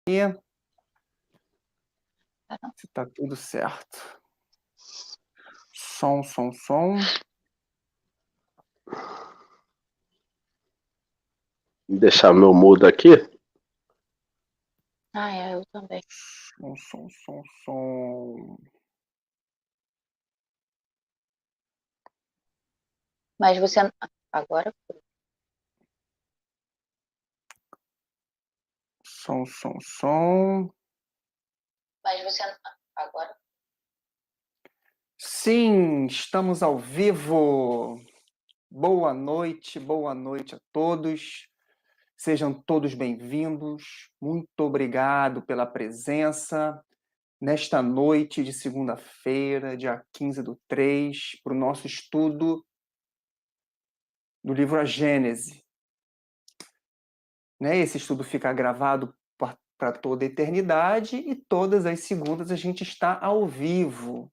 Se tá tudo certo. Som. Deixar meu mudo aqui. Eu também. Som. Mas você... Agora foi. Som. Mas você... Agora... Sim, estamos ao vivo. Boa noite a todos. Sejam todos bem-vindos. Muito obrigado pela presença nesta noite de segunda-feira, dia 15/3, para o nosso estudo do livro A Gênese. Esse estudo fica gravado para toda a eternidade e todas as segundas a gente está ao vivo.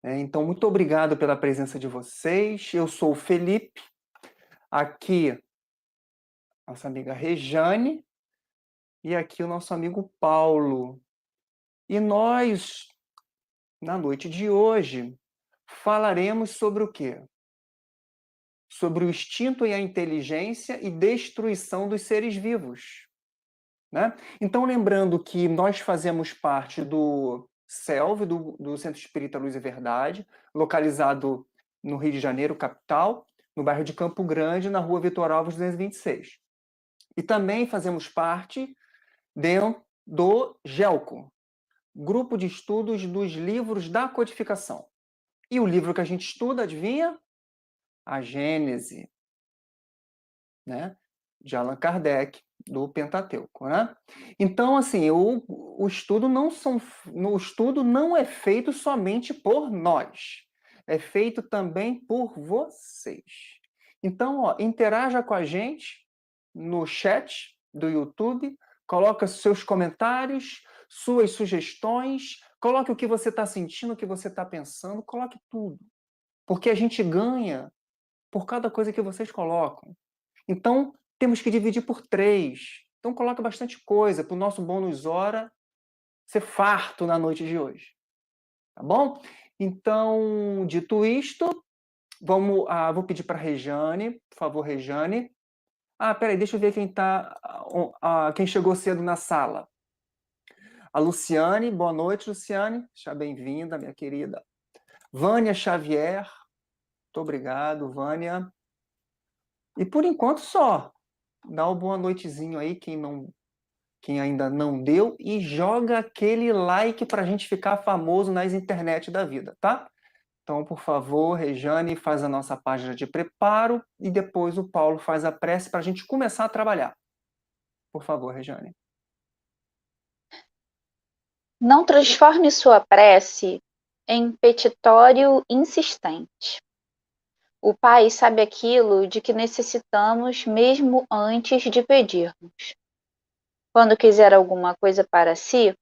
Então, muito obrigado pela presença de vocês. Eu sou o Felipe, aqui nossa amiga Rejane e aqui o nosso amigo Paulo. E nós, na noite de hoje, falaremos sobre o quê? Sobre o instinto e a inteligência e destruição dos seres vivos. Então, lembrando que nós fazemos parte do CELV, do Centro Espírita Luz e Verdade, localizado no Rio de Janeiro, capital, no bairro de Campo Grande, na rua Vitor Alves 226. E também fazemos parte do GELCO, Grupo de Estudos dos Livros da Codificação. E o livro que a gente estuda, adivinha? A Gênese, de Allan Kardec, do Pentateuco. Então, assim, o estudo não é feito somente por nós, é feito também por vocês. Então, interaja com a gente no chat do YouTube, coloca seus comentários, suas sugestões, coloque o que você está sentindo, o que você está pensando, coloque tudo. Porque a gente ganha por cada coisa que vocês colocam. Então, temos que dividir por 3. Então, coloca bastante coisa para o nosso bônus hora ser farto na noite de hoje. Tá bom? Então, dito isto, vou pedir para a Rejane, por favor, Rejane. Peraí, deixa eu ver quem chegou cedo na sala. A Luciane, boa noite, Luciane. Seja bem-vinda, minha querida. Vânia Xavier, muito obrigado, Vânia. E por enquanto só. Dá uma boa noitezinho aí, quem ainda não deu, e joga aquele like para a gente ficar famoso nas internet da vida, tá? Então, por favor, Rejane faz a nossa página de preparo e depois o Paulo faz a prece para a gente começar a trabalhar. Por favor, Rejane. Não transforme sua prece em petitório insistente. O Pai sabe aquilo de que necessitamos mesmo antes de pedirmos. Quando quiser alguma coisa para si,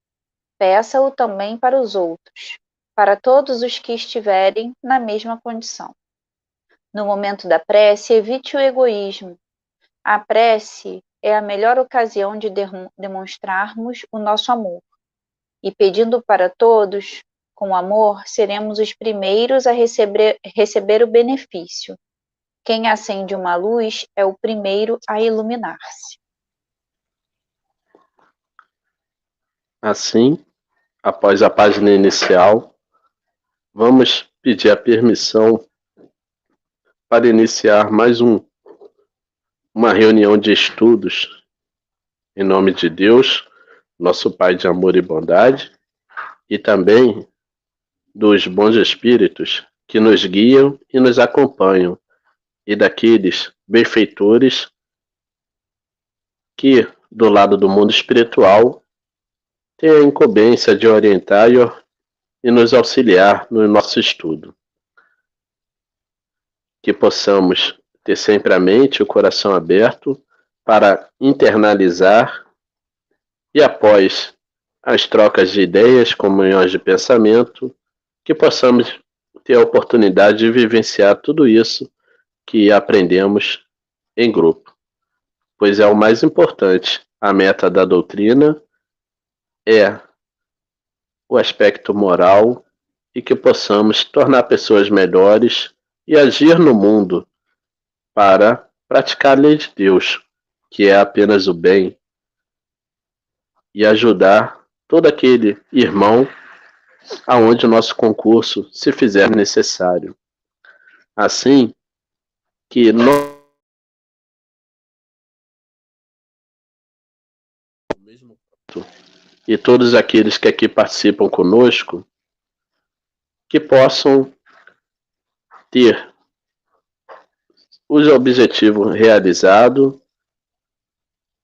peça-o também para os outros, para todos os que estiverem na mesma condição. No momento da prece, evite o egoísmo. A prece é a melhor ocasião de demonstrarmos o nosso amor. E pedindo para todos, com amor, seremos os primeiros a receber o benefício. Quem acende uma luz é o primeiro a iluminar-se. Assim, após a página inicial, vamos pedir a permissão para iniciar mais uma reunião de estudos em nome de Deus, nosso Pai de amor e bondade, e também dos bons espíritos que nos guiam e nos acompanham, e daqueles benfeitores que, do lado do mundo espiritual, têm a incumbência de orientar e nos auxiliar no nosso estudo. Que possamos ter sempre a mente e o coração aberto para internalizar e, após as trocas de ideias, comunhões de pensamento, que possamos ter a oportunidade de vivenciar tudo isso que aprendemos em grupo. pois é o mais importante. A meta da doutrina é o aspecto moral e que possamos tornar pessoas melhores e agir no mundo para praticar a lei de Deus, que é apenas o bem, e ajudar todo aquele irmão aonde o nosso concurso se fizer necessário. Assim que nós e todos aqueles que aqui participam conosco, que possam ter o objetivo realizado,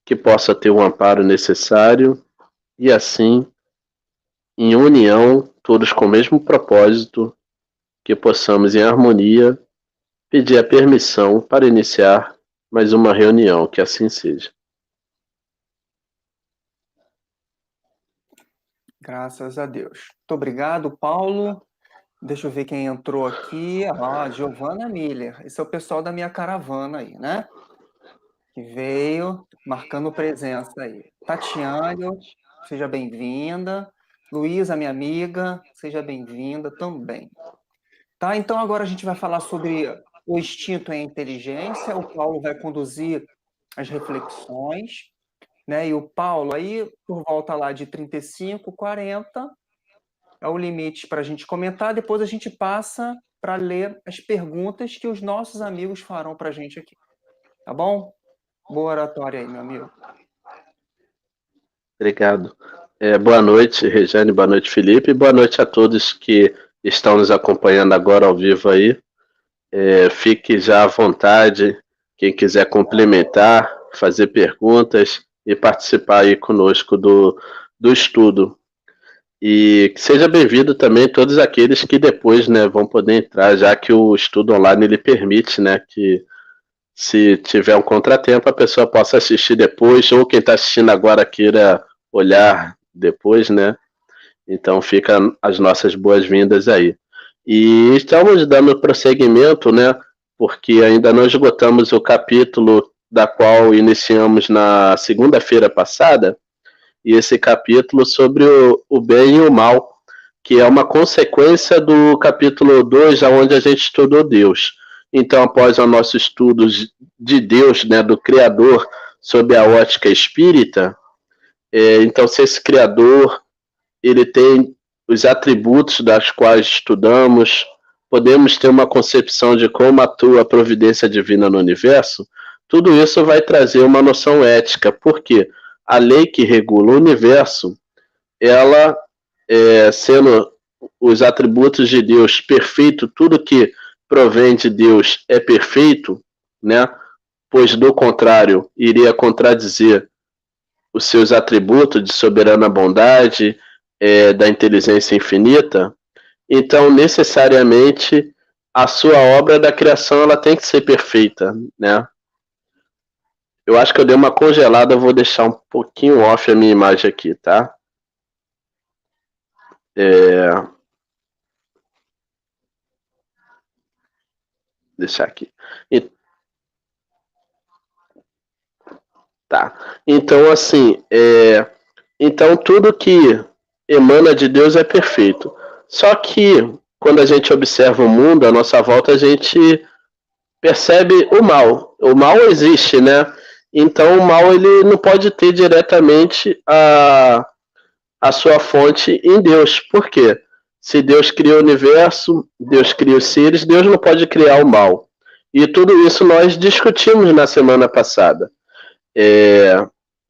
que possa ter o amparo necessário e assim, em união, todos com o mesmo propósito, que possamos em harmonia pedir a permissão para iniciar mais uma reunião, que assim seja. Graças a Deus. Muito obrigado, Paulo. Deixa eu ver quem entrou aqui. Giovana Miller. Esse é o pessoal da minha caravana aí, né? Que veio marcando presença aí. Tatiane, seja bem-vinda. Luísa, minha amiga, seja bem-vinda também. Tá, então agora a gente vai falar sobre o instinto e a inteligência. O Paulo vai conduzir as reflexões, né? E o Paulo aí, por volta lá de 35, 40, é o limite para a gente comentar. Depois a gente passa para ler as perguntas que os nossos amigos farão para a gente aqui. Tá bom? Boa oratória aí, meu amigo. Obrigado. Boa noite, Regiane, boa noite, Felipe, boa noite a todos que estão nos acompanhando agora ao vivo aí. Fique já à vontade, quem quiser complementar, fazer perguntas e participar aí conosco do estudo. E que seja bem-vindo também todos aqueles que depois, né, vão poder entrar, já que o estudo online ele permite, né, que se tiver um contratempo a pessoa possa assistir depois, ou quem está assistindo agora queira olhar depois, né? Então fica as nossas boas-vindas aí. E estamos dando prosseguimento, né? Porque ainda não esgotamos o capítulo da qual iniciamos na segunda-feira passada, e esse capítulo sobre o bem e o mal, que é uma consequência do capítulo 2, onde a gente estudou Deus. Então, após o nosso estudo de Deus, né, do Criador, sob a ótica espírita, então se esse Criador ele tem os atributos das quais estudamos, podemos ter uma concepção de como atua a providência divina no universo, tudo isso vai trazer uma noção ética, porque a lei que regula o universo, ela, sendo os atributos de Deus perfeito, tudo que provém de Deus é perfeito, né? Pois do contrário, iria contradizer os seus atributos de soberana bondade, da inteligência infinita. Então, necessariamente, a sua obra da criação ela tem que ser perfeita, né? Eu acho que eu dei uma congelada, eu vou deixar um pouquinho off a minha imagem aqui, tá? Deixar aqui. Tá. Então, assim, então tudo que emana de Deus é perfeito. Só que, quando a gente observa o mundo à nossa volta, a gente percebe o mal. O mal existe, né? Então, o mal ele não pode ter diretamente a sua fonte em Deus. Por quê? Se Deus cria o universo, Deus cria os seres, Deus não pode criar o mal. E tudo isso nós discutimos na semana passada.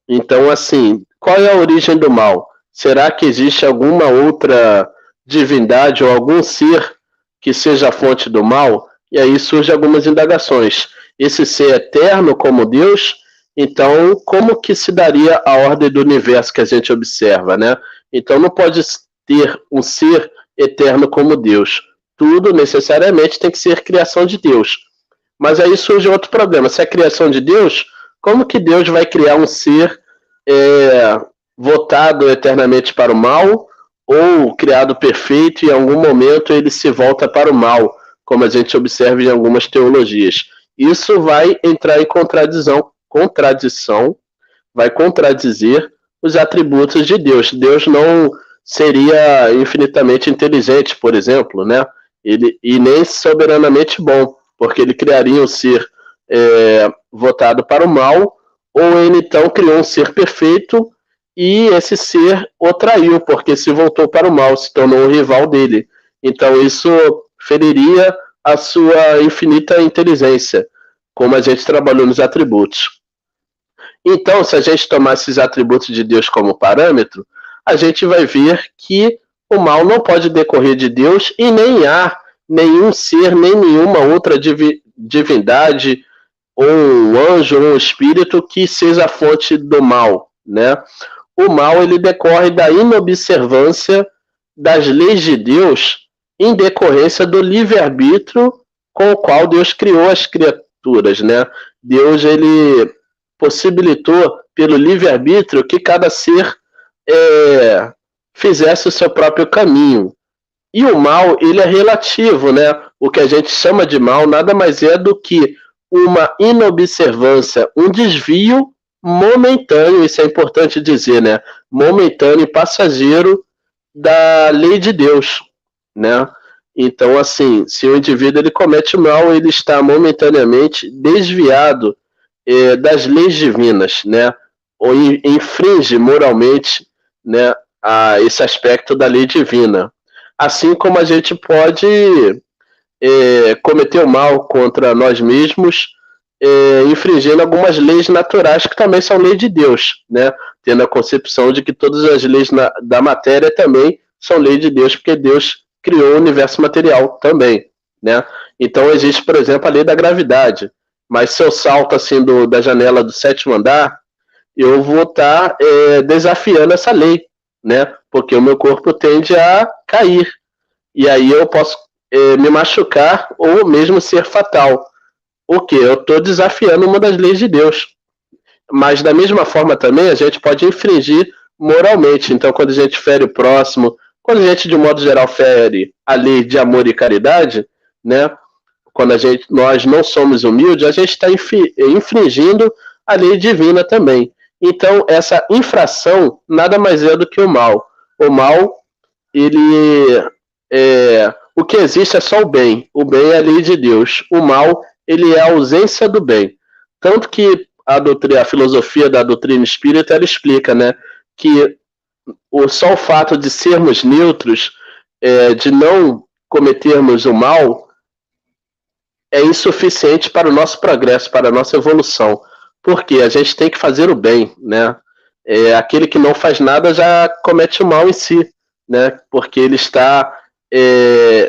Então, assim, qual é a origem do mal? Será que existe alguma outra divindade ou algum ser que seja a fonte do mal? E aí surgem algumas indagações. Esse ser eterno como Deus, então como que se daria a ordem do universo que a gente observa, né? Então não pode ter um ser eterno como Deus. Tudo necessariamente tem que ser criação de Deus. Mas aí surge outro problema. Se é criação de Deus, como que Deus vai criar um ser votado eternamente para o mal, ou criado perfeito e em algum momento ele se volta para o mal, como a gente observa em algumas teologias? Isso vai entrar em contradição contradição, vai contradizer os atributos de Deus. Deus não seria infinitamente inteligente, por exemplo, né? E nem soberanamente bom, porque ele criaria um ser votado para o mal, ou ele então criou um ser perfeito e esse ser o traiu, porque se voltou para o mal, se tornou um rival dele. Então isso feriria a sua infinita inteligência, como a gente trabalhou nos atributos. Então, se a gente tomar esses atributos de Deus como parâmetro, a gente vai ver que o mal não pode decorrer de Deus e nem há nenhum ser, nem nenhuma outra divindade, ou um anjo, ou um espírito que seja a fonte do mal, né? O mal, ele decorre da inobservância das leis de Deus em decorrência do livre-arbítrio com o qual Deus criou as criaturas, né? Deus, ele possibilitou pelo livre-arbítrio que cada ser fizesse o seu próprio caminho. E o mal, ele é relativo, né? O que a gente chama de mal nada mais é do que uma inobservância, um desvio momentâneo, isso é importante dizer, né? Momentâneo e passageiro da lei de Deus, né? Então, assim, se o indivíduo ele comete mal, ele está momentaneamente desviado das leis divinas, né? Ou infringe moralmente, né, esse aspecto da lei divina. Assim como a gente pode cometer o mal contra nós mesmos, infringindo algumas leis naturais que também são leis de Deus, né? Tendo a concepção de que todas as leis da matéria também são leis de Deus, porque Deus criou o universo material também, né? Então existe, por exemplo, a lei da gravidade. Mas se eu salto assim da janela do 7º andar, eu vou estar desafiando essa lei, né? Porque o meu corpo tende a cair. E aí eu posso me machucar ou mesmo ser fatal. O que? Eu estou desafiando uma das leis de Deus. Mas da mesma forma também a gente pode infringir moralmente. Então quando a gente fere o próximo, quando a gente de modo geral fere a lei de amor e caridade, né? Quando nós não somos humildes, a gente está infringindo a lei divina também. Então, essa infração nada mais é do que o mal. O mal, o que existe é só o bem. O bem é a lei de Deus. O mal, ele é a ausência do bem. Tanto que a filosofia da doutrina espírita, ela explica, né, que só o fato de sermos neutros, de não cometermos o mal, é insuficiente para o nosso progresso, para a nossa evolução. Porque a gente tem que fazer o bem, né? Aquele que não faz nada já comete o mal em si, né? Porque ele está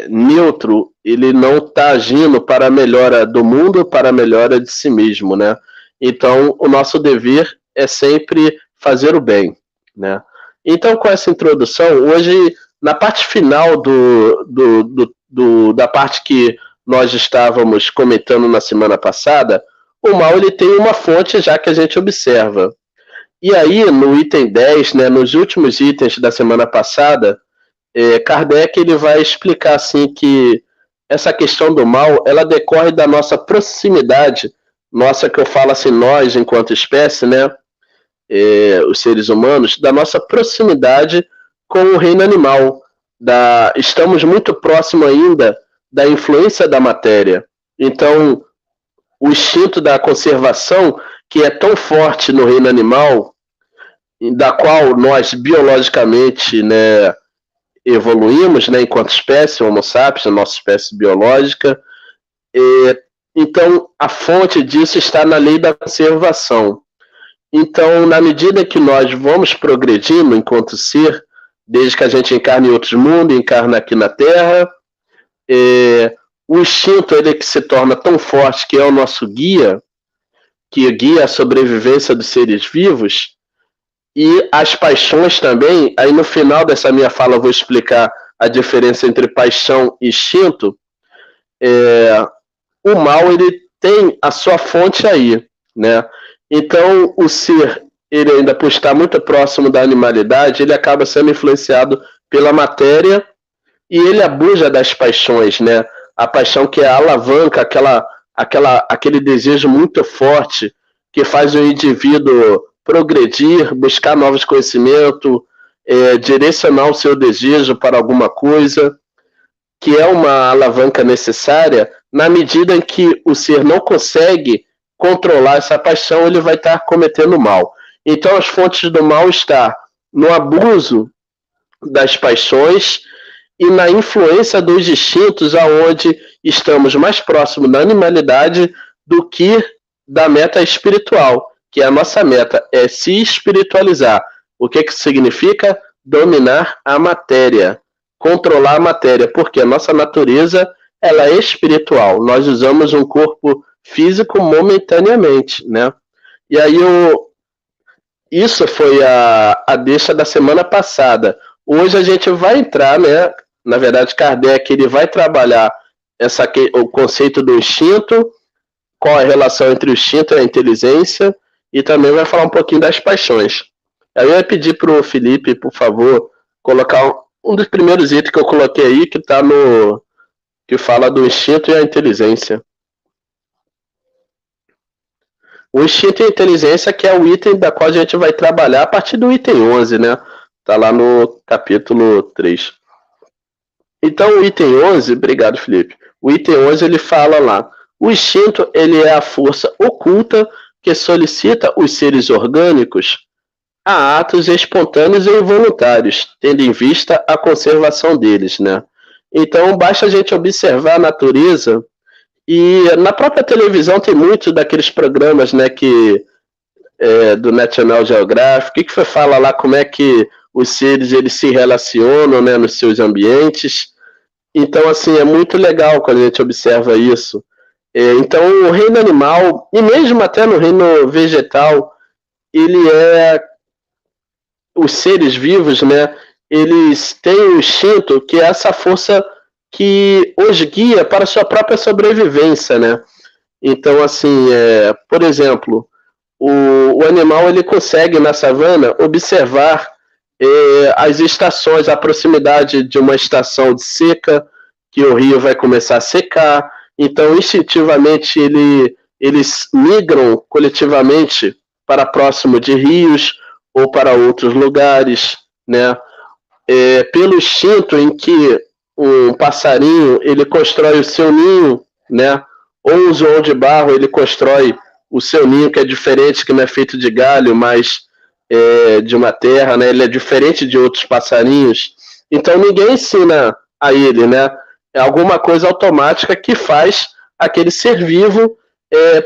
neutro, ele não está agindo para a melhora do mundo, para a melhora de si mesmo, né? Então, o nosso dever é sempre fazer o bem, né? Então, com essa introdução, hoje, na parte final da parte que nós estávamos comentando na semana passada, o mal ele tem uma fonte já que a gente observa. E aí, no item 10, né, nos últimos itens da semana passada, Kardec ele vai explicar assim, que essa questão do mal ela decorre da nossa proximidade, nossa, que eu falo assim, nós enquanto espécie, né, os seres humanos, da nossa proximidade com o reino animal. Estamos muito próximo ainda da influência da matéria. Então, o instinto da conservação, que é tão forte no reino animal, da qual nós biologicamente, né, evoluímos, né, enquanto espécie, Homo sapiens, a nossa espécie biológica, então a fonte disso está na lei da conservação. Então, na medida que nós vamos progredindo enquanto ser, desde que a gente encarna em outros mundos, encarna aqui na Terra, o instinto ele que se torna tão forte, que é o nosso guia, que guia a sobrevivência dos seres vivos, e as paixões também. Aí no final dessa minha fala eu vou explicar a diferença entre paixão e instinto. O mal ele tem a sua fonte aí, né? Então o ser, ele ainda por estar muito próximo da animalidade, ele acaba sendo influenciado pela matéria e ele abusa das paixões, né? A paixão que é a alavanca, aquele desejo muito forte que faz o indivíduo progredir, buscar novos conhecimentos, direcionar o seu desejo para alguma coisa, que é uma alavanca necessária. Na medida em que o ser não consegue controlar essa paixão, ele vai estar cometendo mal. Então, as fontes do mal estão no abuso das paixões e na influência dos instintos, aonde estamos mais próximos da animalidade do que da meta espiritual, que a nossa meta é se espiritualizar. O que significa? Dominar a matéria, controlar a matéria, porque a nossa natureza ela é espiritual. Nós usamos um corpo físico momentaneamente, né? E aí isso foi a deixa da semana passada. Hoje a gente vai entrar, né? Na verdade, Kardec ele vai trabalhar o conceito do instinto, qual a relação entre o instinto e a inteligência, e também vai falar um pouquinho das paixões. Aí eu ia pedir para o Felipe, por favor, colocar um dos primeiros itens que eu coloquei aí, que está que fala do instinto e a inteligência. O instinto e a inteligência, que é o item da qual a gente vai trabalhar a partir do item 11, né? Está lá no capítulo 3. Então, o item 11, obrigado, Felipe. O item 11, ele fala lá, o instinto, ele é a força oculta que solicita os seres orgânicos a atos espontâneos e involuntários, tendo em vista a conservação deles, né? Então, basta a gente observar a natureza. E na própria televisão tem muitos daqueles programas, né, do National Geographic, que fala lá como é que os seres eles se relacionam, né, nos seus ambientes. Então, assim, é muito legal quando a gente observa isso. Então, o reino animal, e mesmo até no reino vegetal, ele os seres vivos, né, eles têm o instinto, que é essa força que os guia para a sua própria sobrevivência, né? Então, assim, por exemplo, o animal ele consegue na savana observar as estações, a proximidade de uma estação de seca, que o rio vai começar a secar. Então, instintivamente, eles migram coletivamente para próximo de rios ou para outros lugares, né? Pelo instinto em que um passarinho ele constrói o seu ninho, né? Ou um zoão de barro ele constrói o seu ninho, que é diferente, que não é feito de galho, mas de uma terra, né? Ele é diferente de outros passarinhos. Então ninguém ensina a ele, né? É alguma coisa automática que faz aquele ser vivo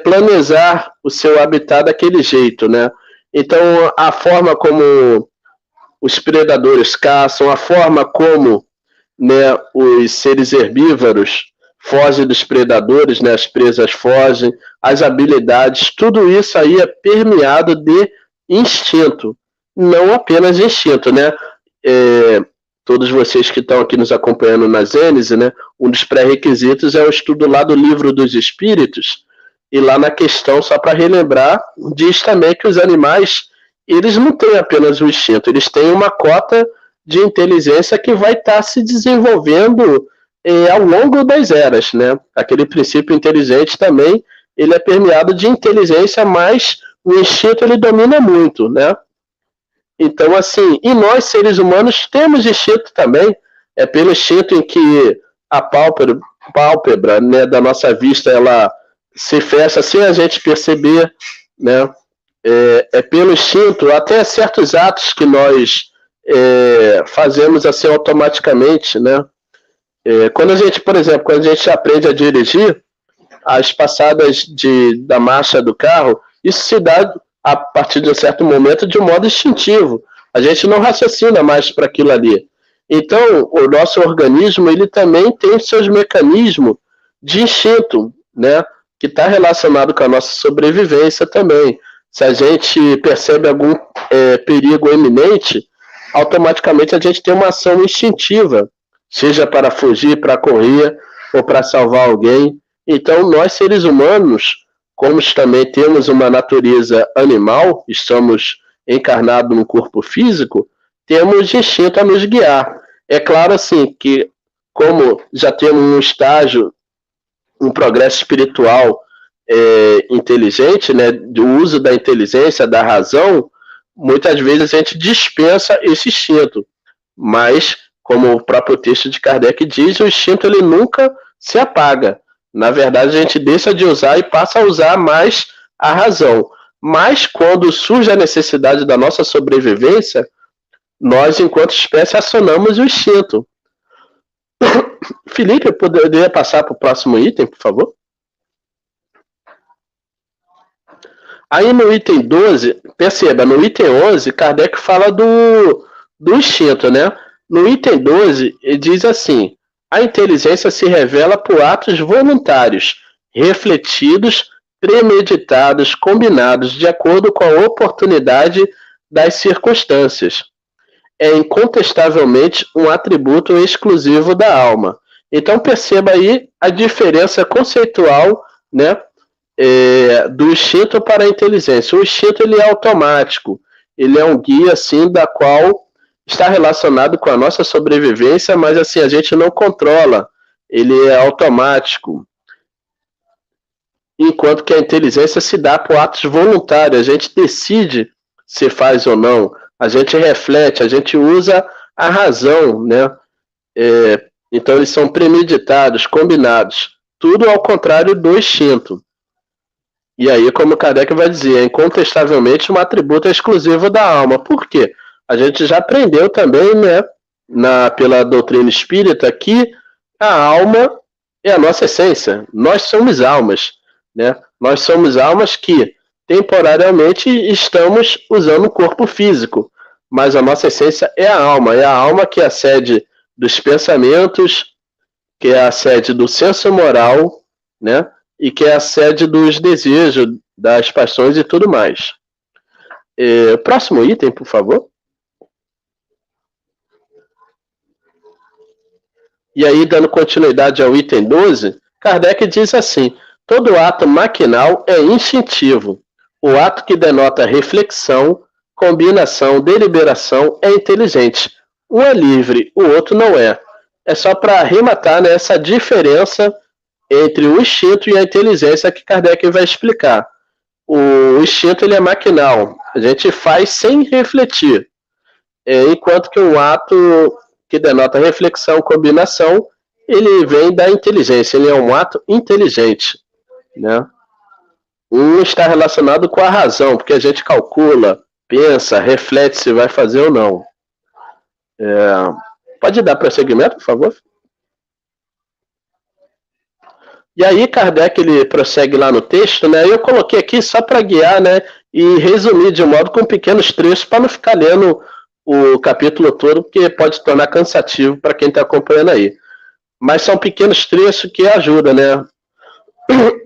planejar o seu habitat daquele jeito, né? Então a forma como os predadores caçam, a forma como, né, os seres herbívoros fogem dos predadores, né, as presas fogem, as habilidades, tudo isso aí é permeado de instinto, não apenas instinto, né? Todos vocês que estão aqui nos acompanhando na Gênese, né, um dos pré-requisitos é o estudo lá do Livro dos Espíritos, e lá na questão, só para relembrar, diz também que os animais, eles não têm apenas o instinto, eles têm uma cota de inteligência que vai estar se desenvolvendo ao longo das eras, né? Aquele princípio inteligente também, ele é permeado de inteligência, mas o instinto ele domina muito, né? Então, assim, e nós, seres humanos, temos instinto também, pelo instinto em que a pálpebra, né, da nossa vista, ela se fecha sem a gente perceber, né? Pelo instinto, até certos atos que nós fazemos assim automaticamente, né? Quando a gente, por exemplo, quando a gente aprende a dirigir, as passadas da marcha do carro, isso se dá a partir de um certo momento de um modo instintivo. A gente não raciocina mais para aquilo ali. Então, o nosso organismo ele também tem seus mecanismos de instinto, né? Que está relacionado com a nossa sobrevivência também. Se a gente percebe algum perigo iminente, automaticamente a gente tem uma ação instintiva, seja para fugir, para correr ou para salvar alguém. Então, nós seres humanos, como também temos uma natureza animal, estamos encarnados no corpo físico, temos instinto a nos guiar. É claro, assim, que como já temos um estágio, um progresso espiritual inteligente, né, do uso da inteligência, da razão, muitas vezes a gente dispensa esse instinto. Mas, como o próprio texto de Kardec diz, o instinto ele nunca se apaga. Na verdade, a gente deixa de usar e passa a usar mais a razão. Mas, quando surge a necessidade da nossa sobrevivência, nós, enquanto espécie, acionamos o instinto. Felipe, poderia passar para o próximo item, por favor? Aí no item 12, perceba, no item 11, Kardec fala do instinto, né? No item 12, ele diz assim: a inteligência se revela por atos voluntários, refletidos, premeditados, combinados, de acordo com a oportunidade das circunstâncias. É incontestavelmente um atributo exclusivo da alma. Então perceba aí a diferença conceitual, né, do instinto para a inteligência. O instinto ele é automático, ele é um guia assim da qual está relacionado com a nossa sobrevivência, mas assim a gente não controla, ele é automático. Enquanto que a inteligência se dá por atos voluntários, a gente decide se faz ou não, a gente reflete, a gente usa a razão, né? Então eles são premeditados, combinados, tudo ao contrário do instinto. E aí, como Kardec vai dizer, é incontestavelmente um atributo exclusivo da alma. Por quê? A gente já aprendeu também, né, pela doutrina espírita, que a alma é a nossa essência. Nós somos almas, né? Nós somos almas que temporariamente estamos usando o corpo físico, mas a nossa essência é a alma que é a sede dos pensamentos, que é a sede do senso moral, né? E que é a sede dos desejos, das paixões e tudo mais. Próximo item, por favor. E aí, dando continuidade ao item 12, Kardec diz assim: todo ato maquinal é instintivo. O ato que denota reflexão, combinação, deliberação é inteligente. Um é livre, o outro não é. É só para arrematar, né, essa diferença entre o instinto e a inteligência que Kardec vai explicar. O instinto ele é maquinal, a gente faz sem refletir, enquanto que um ato que denota reflexão, combinação, ele vem da inteligência, ele é um ato inteligente, né? Um está relacionado com a razão, porque a gente calcula, pensa, reflete se vai fazer ou não. Pode dar prosseguimento, por favor? E aí Kardec ele prossegue lá no texto, né? Eu coloquei aqui só para guiar, né? E resumir de modo com pequenos trechos para não ficar lendo o capítulo todo, porque pode tornar cansativo para quem está acompanhando aí. Mas são pequenos trechos que ajudam, né?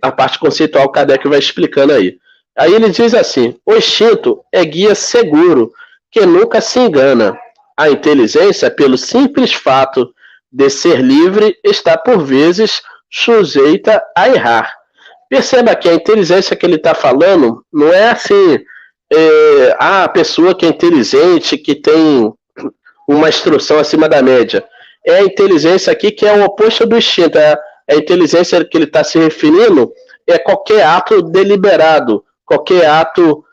A parte conceitual Kardec vai explicando aí. Aí ele diz assim: o instinto é guia seguro, que nunca se engana. A inteligência, pelo simples fato de ser livre, está por vezes sujeita a errar. Perceba que a inteligência que ele está falando não é assim, a pessoa que é inteligente, que tem uma instrução acima da média. É a inteligência aqui que é o oposto do instinto. A inteligência que ele está se referindo é qualquer ato deliberado, qualquer ato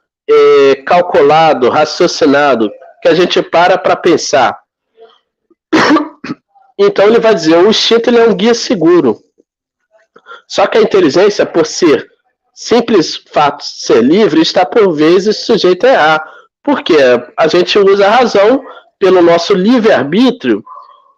calculado, raciocinado, que a gente para pensar. Então ele vai dizer, o instinto ele é um guia seguro. Só que a inteligência, por ser simples fato de ser livre, está por vezes sujeita a errar. Porque a gente usa a razão pelo nosso livre-arbítrio,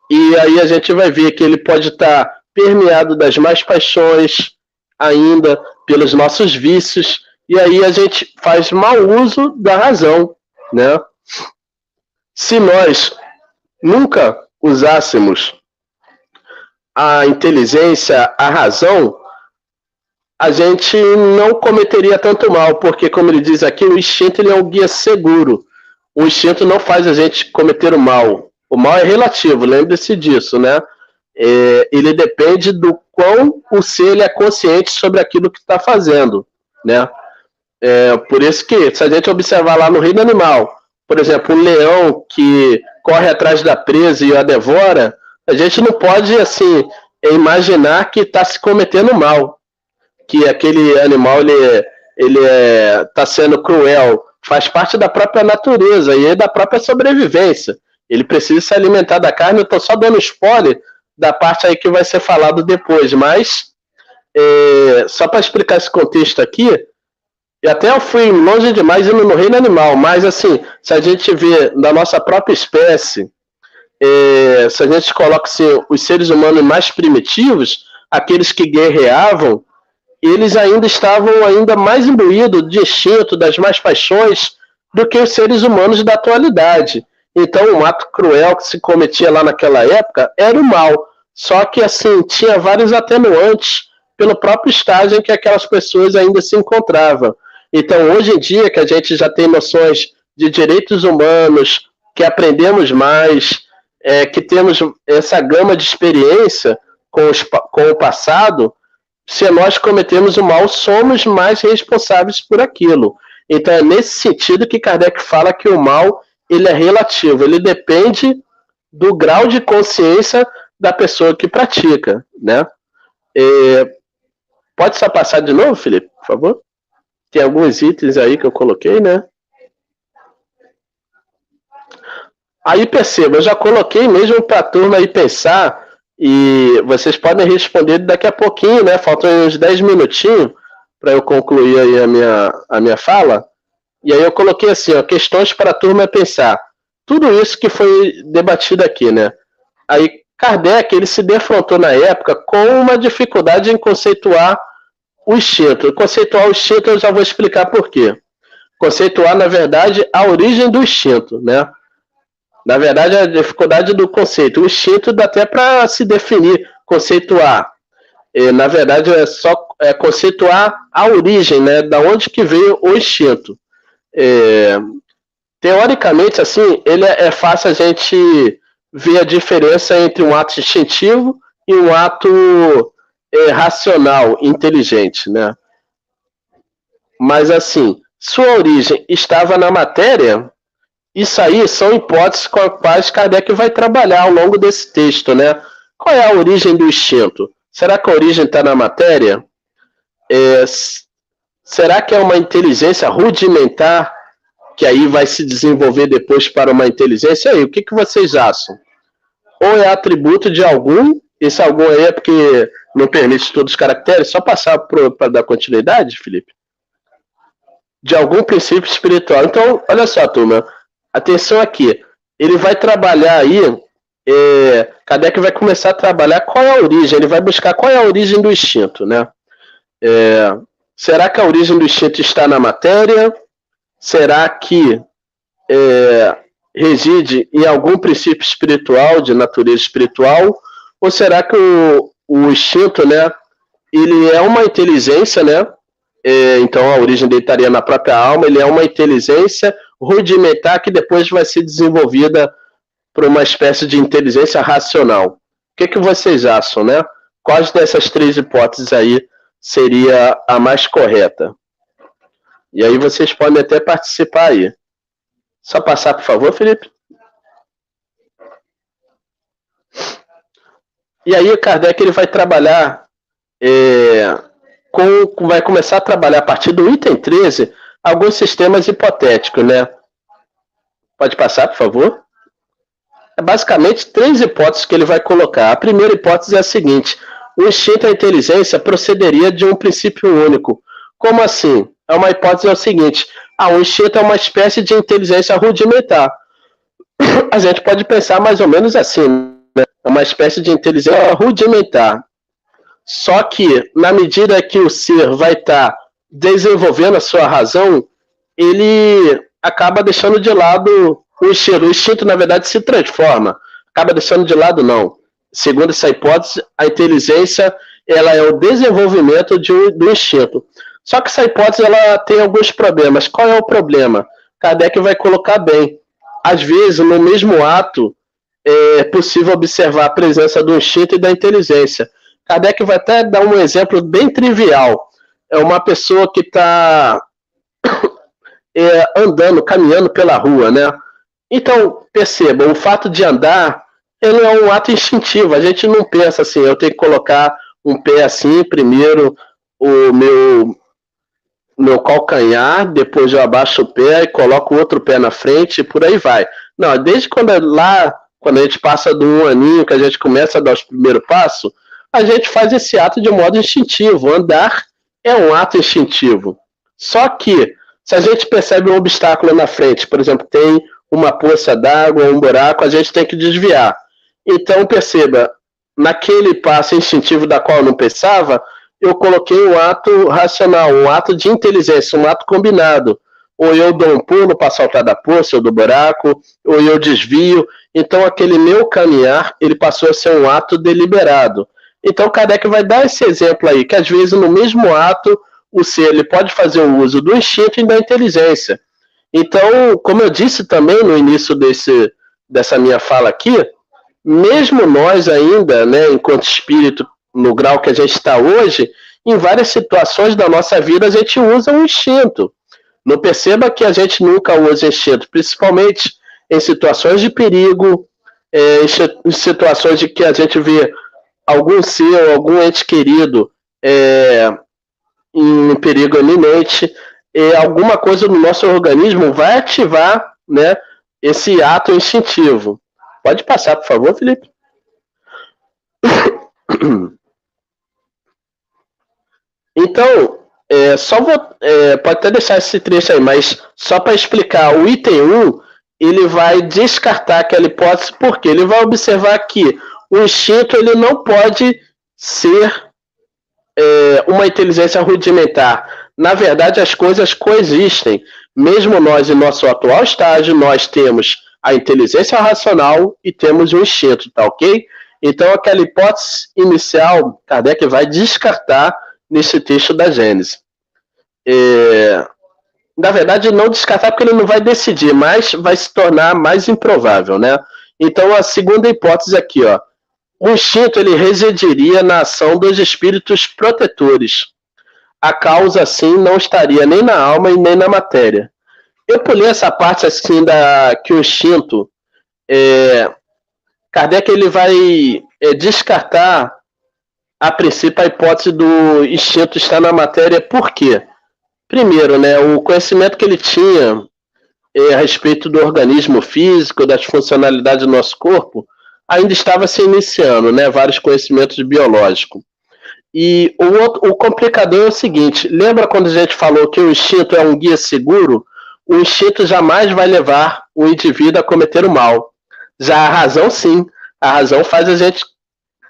e aí a gente vai ver que ele pode estar permeado das más paixões, ainda pelos nossos vícios, e aí a gente faz mau uso da razão, né? Se nós nunca usássemos a inteligência, a razão, a gente não cometeria tanto mal, porque, como ele diz aqui, o instinto ele é um guia seguro. O instinto não faz a gente cometer o mal. O mal é relativo, lembre-se disso, né? Ele depende do quão o ser ele é consciente sobre aquilo que está fazendo, né? Por isso que, se a gente observar lá no reino animal, por exemplo, um leão que corre atrás da presa e a devora, a gente não pode, assim, imaginar que está se cometendo mal, que aquele animal ele tá sendo cruel, faz parte da própria natureza e da própria sobrevivência. Ele precisa se alimentar da carne. Eu estou só dando spoiler da parte aí que vai ser falado depois, mas só para explicar esse contexto aqui, e até eu fui longe demais indo no reino animal, mas assim, se a gente vê da nossa própria espécie, se a gente coloca assim, os seres humanos mais primitivos, aqueles que guerreavam, eles ainda estavam ainda mais imbuídos de instinto, das más paixões, do que os seres humanos da atualidade. Então, o ato cruel que se cometia lá naquela época era o mal. Só que, assim, tinha vários atenuantes pelo próprio estágio em que aquelas pessoas ainda se encontravam. Então, hoje em dia, que a gente já tem noções de direitos humanos, que aprendemos mais, que temos essa gama de experiência com o passado, se nós cometemos o mal, somos mais responsáveis por aquilo. Então, é nesse sentido que Kardec fala que o mal ele é relativo, ele depende do grau de consciência da pessoa que pratica, né? Pode só passar de novo, Felipe, por favor? Tem alguns itens aí que eu coloquei, né? Aí perceba, eu já coloquei mesmo para a turma aí pensar, e vocês podem responder daqui a pouquinho, né? Faltam uns 10 minutinhos para eu concluir aí a minha fala. E aí eu coloquei assim, ó, questões para a turma pensar. Tudo isso que foi debatido aqui, né? Aí Kardec, ele se defrontou na época com uma dificuldade em conceituar o instinto. Conceituar o instinto eu já vou explicar por quê. Conceituar, na verdade, a origem do instinto, né? Na verdade, a dificuldade do conceito. O instinto dá até para se definir, conceituar. Na verdade, é só conceituar a origem, né? Da onde que veio o instinto. Teoricamente, assim, ele é fácil a gente ver a diferença entre um ato instintivo e um ato racional, inteligente, né? Mas, assim, sua origem estava na matéria, isso aí são hipóteses com as quais Kardec vai trabalhar ao longo desse texto, né? Qual é a origem do instinto? Será que a origem está na matéria? Será que é uma inteligência rudimentar que aí vai se desenvolver depois para uma inteligência? E aí, o que vocês acham? Ou é atributo de algum, esse algum aí é porque não permite todos os caracteres, só passar para dar continuidade, Felipe? De algum princípio espiritual. Então, olha só, turma, atenção aqui, ele vai trabalhar aí, Kardec vai começar a trabalhar qual é a origem, ele vai buscar qual é a origem do instinto, né? Será que a origem do instinto está na matéria? Será que reside em algum princípio espiritual, de natureza espiritual? Ou será que o instinto, né, ele é uma inteligência, né? Então a origem dele estaria na própria alma, ele é uma inteligência rudimentar que depois vai ser desenvolvida por uma espécie de inteligência racional. O que vocês acham, né? Quais dessas três hipóteses aí seria a mais correta? E aí vocês podem até participar aí. Só passar, por favor, Felipe. E aí o Kardec ele vai trabalhar, vai começar a trabalhar a partir do item 13, alguns sistemas hipotéticos, né? Pode passar, por favor. É basicamente três hipóteses que ele vai colocar. A primeira hipótese é a seguinte: o instinto e a inteligência procederia de um princípio único. Como assim? Uma hipótese é o seguinte: o instinto é uma espécie de inteligência rudimentar. A gente pode pensar mais ou menos assim, né? É uma espécie de inteligência rudimentar. Só que, na medida que o ser vai estar desenvolvendo a sua razão, ele acaba deixando de lado o instinto. O instinto, na verdade, se transforma. Acaba deixando de lado, não. Segundo essa hipótese, a inteligência ela é o desenvolvimento do instinto. Só que essa hipótese ela tem alguns problemas. Qual é o problema? Kardec vai colocar bem. Às vezes, no mesmo ato, é possível observar a presença do instinto e da inteligência. Kardec vai até dar um exemplo bem trivial. É uma pessoa que está andando, caminhando pela rua, né? Então, perceba, o fato de andar, ele é um ato instintivo. A gente não pensa assim, eu tenho que colocar um pé assim primeiro, o meu calcanhar, depois eu abaixo o pé e coloco o outro pé na frente e por aí vai. Não, desde quando a gente passa do 1 aninho, que a gente começa a dar os primeiros passos, a gente faz esse ato de modo instintivo. Andar é um ato instintivo. Só que, se a gente percebe um obstáculo na frente, por exemplo, tem uma poça d'água, um buraco, a gente tem que desviar. Então, perceba, naquele passo instintivo da qual eu não pensava, eu coloquei um ato racional, um ato de inteligência, um ato combinado. Ou eu dou um pulo para saltar da poça ou do buraco, ou eu desvio. Então, aquele meu caminhar, ele passou a ser um ato deliberado. Então, Kardec vai dar esse exemplo aí, que às vezes no mesmo ato, o ser ele pode fazer o uso do instinto e da inteligência. Então, como eu disse também no início dessa minha fala aqui, mesmo nós ainda, né, enquanto espírito, no grau que a gente está hoje, em várias situações da nossa vida a gente usa um instinto. Não perceba que a gente nunca usa instinto, principalmente em situações de perigo, em situações de que a gente vê algum ser, algum ente querido em perigo iminente, alguma coisa no nosso organismo vai ativar, né, esse ato instintivo. Pode passar, por favor, Felipe? Então, pode até deixar esse trecho aí, mas só para explicar, o item 1, ele vai descartar aquela hipótese, porque ele vai observar que o instinto ele não pode ser uma inteligência rudimentar. Na verdade, as coisas coexistem. Mesmo nós, em nosso atual estágio, nós temos a inteligência racional e temos o instinto, tá ok? Então, aquela hipótese inicial, Kardec vai descartar nesse texto da Gênese. Na verdade, não descartar porque ele não vai decidir, mas vai se tornar mais improvável, né? Então, a segunda hipótese aqui, ó. O instinto ele residiria na ação dos espíritos protetores. A causa, assim, não estaria nem na alma e nem na matéria. Eu pulei essa parte assim que o instinto, Kardec ele vai descartar a princípio a hipótese do instinto estar na matéria. Por quê? Primeiro, né, o conhecimento que ele tinha a respeito do organismo físico, das funcionalidades do nosso corpo, ainda estava se iniciando, né, vários conhecimentos biológicos. E o complicador é o seguinte, lembra quando a gente falou que o instinto é um guia seguro? O instinto jamais vai levar o indivíduo a cometer o mal. Já a razão, sim. A razão faz a gente,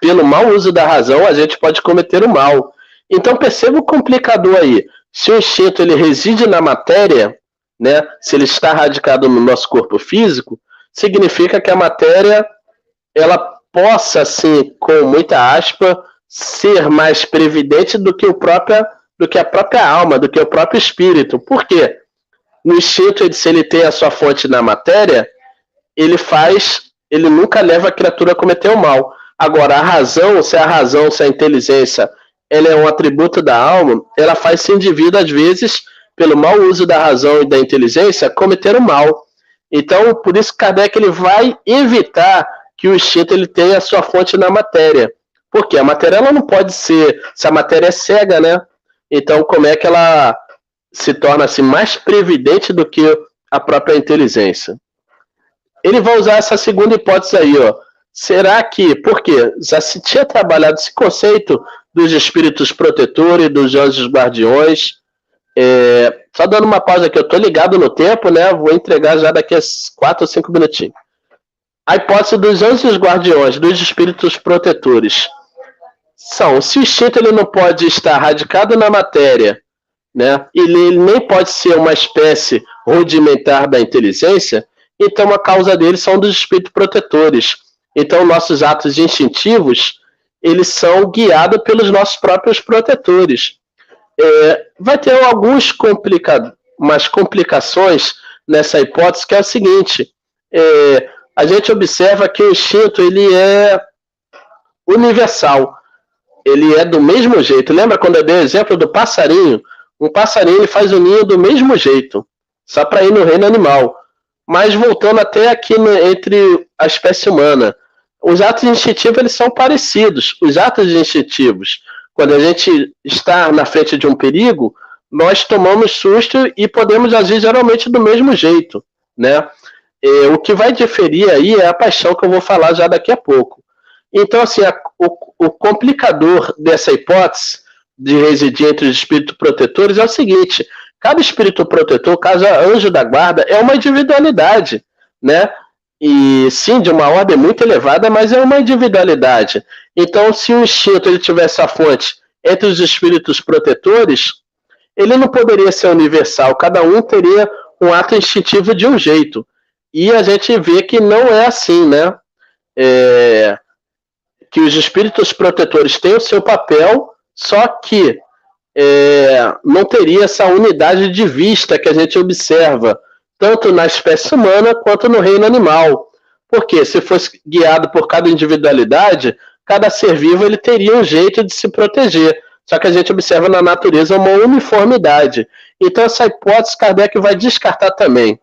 pelo mau uso da razão, a gente pode cometer o mal. Então perceba o complicador aí. Se o instinto ele reside na matéria, né, se ele está radicado no nosso corpo físico, significa que a matéria ela possa, assim, com muita aspa, ser mais previdente do que a própria alma, do que o próprio espírito. Por quê? No instinto, se ele tem a sua fonte na matéria, ele nunca leva a criatura a cometer o mal. Agora, a razão, se a inteligência, ela é um atributo da alma, ela faz esse indivíduo, às vezes, pelo mau uso da razão e da inteligência, cometer o mal. Então, por isso, Kardec ele vai evitar que o instinto ele tenha a sua fonte na matéria. Porque a matéria ela não pode ser, se a matéria é cega, né? Então, como é que ela se torna assim, mais previdente do que a própria inteligência? Ele vai usar essa segunda hipótese aí, ó. Será que, porque já se tinha trabalhado esse conceito dos espíritos protetores, dos anjos guardiões. Só dando uma pausa aqui, eu tô ligado no tempo, né? Vou entregar já daqui a 4 ou 5 minutinhos. A hipótese dos anjos guardiões, dos espíritos protetores, se o instinto ele não pode estar radicado na matéria, né, ele nem pode ser uma espécie rudimentar da inteligência, então a causa deles são dos espíritos protetores. Então nossos atos instintivos, eles são guiados pelos nossos próprios protetores. Vai ter algumas complicações nessa hipótese, que é o seguinte, a gente observa que o instinto ele é universal, ele é do mesmo jeito. Lembra quando eu dei o exemplo do passarinho? Um passarinho ele faz o ninho do mesmo jeito, só para ir no reino animal. Mas voltando até aqui entre a espécie humana, os atos instintivos eles são parecidos. Os atos instintivos Quando a gente está na frente de um perigo, nós tomamos susto e podemos agir geralmente do mesmo jeito, né? O que vai diferir aí é a paixão que eu vou falar já daqui a pouco. Então, assim, o complicador dessa hipótese de residir entre os espíritos protetores é o seguinte: cada espírito protetor, cada anjo da guarda, é uma individualidade, né? E sim, de uma ordem muito elevada, mas é uma individualidade. Então, se o instinto ele tivesse a fonte entre os espíritos protetores, ele não poderia ser universal, cada um teria um ato instintivo de um jeito. E a gente vê que não é assim, né? Que os espíritos protetores têm o seu papel, só que não teria essa unidade de vista que a gente observa, tanto na espécie humana quanto no reino animal. Porque se fosse guiado por cada individualidade, cada ser vivo ele teria um jeito de se proteger. Só que a gente observa na natureza uma uniformidade. Então essa hipótese Kardec vai descartar também.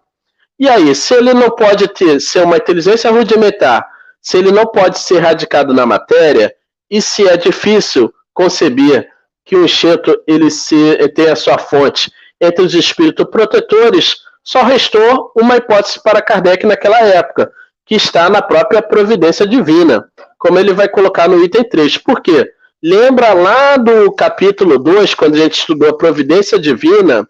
E aí, se ele não pode ser uma inteligência rudimentar, se ele não pode ser radicado na matéria, e se é difícil conceber que o instinto ele tenha a sua fonte entre os espíritos protetores, só restou uma hipótese para Kardec naquela época, que está na própria providência divina, como ele vai colocar no item 3. Por quê? Lembra lá do capítulo 2, quando a gente estudou a providência divina,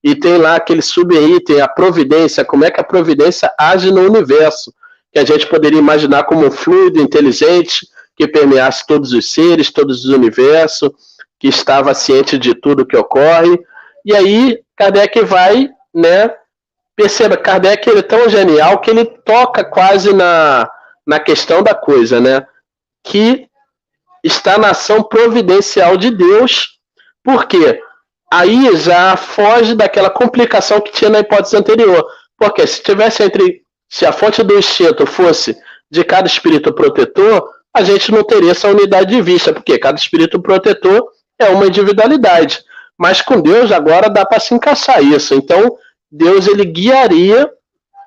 e tem lá aquele subitem, a providência, como é que a providência age no universo, que a gente poderia imaginar como um fluido inteligente que permeasse todos os seres, todos os universos, que estava ciente de tudo que ocorre. E aí Kardec vai, né? Perceba, Kardec ele é tão genial que ele toca quase na questão da coisa, né? Que está na ação providencial de Deus. Por quê? Aí já foge daquela complicação que tinha na hipótese anterior. Porque se a fonte do instinto fosse de cada espírito protetor, a gente não teria essa unidade de vista, porque cada espírito protetor é uma individualidade. Mas com Deus agora dá para se encaixar isso. Então, Deus ele guiaria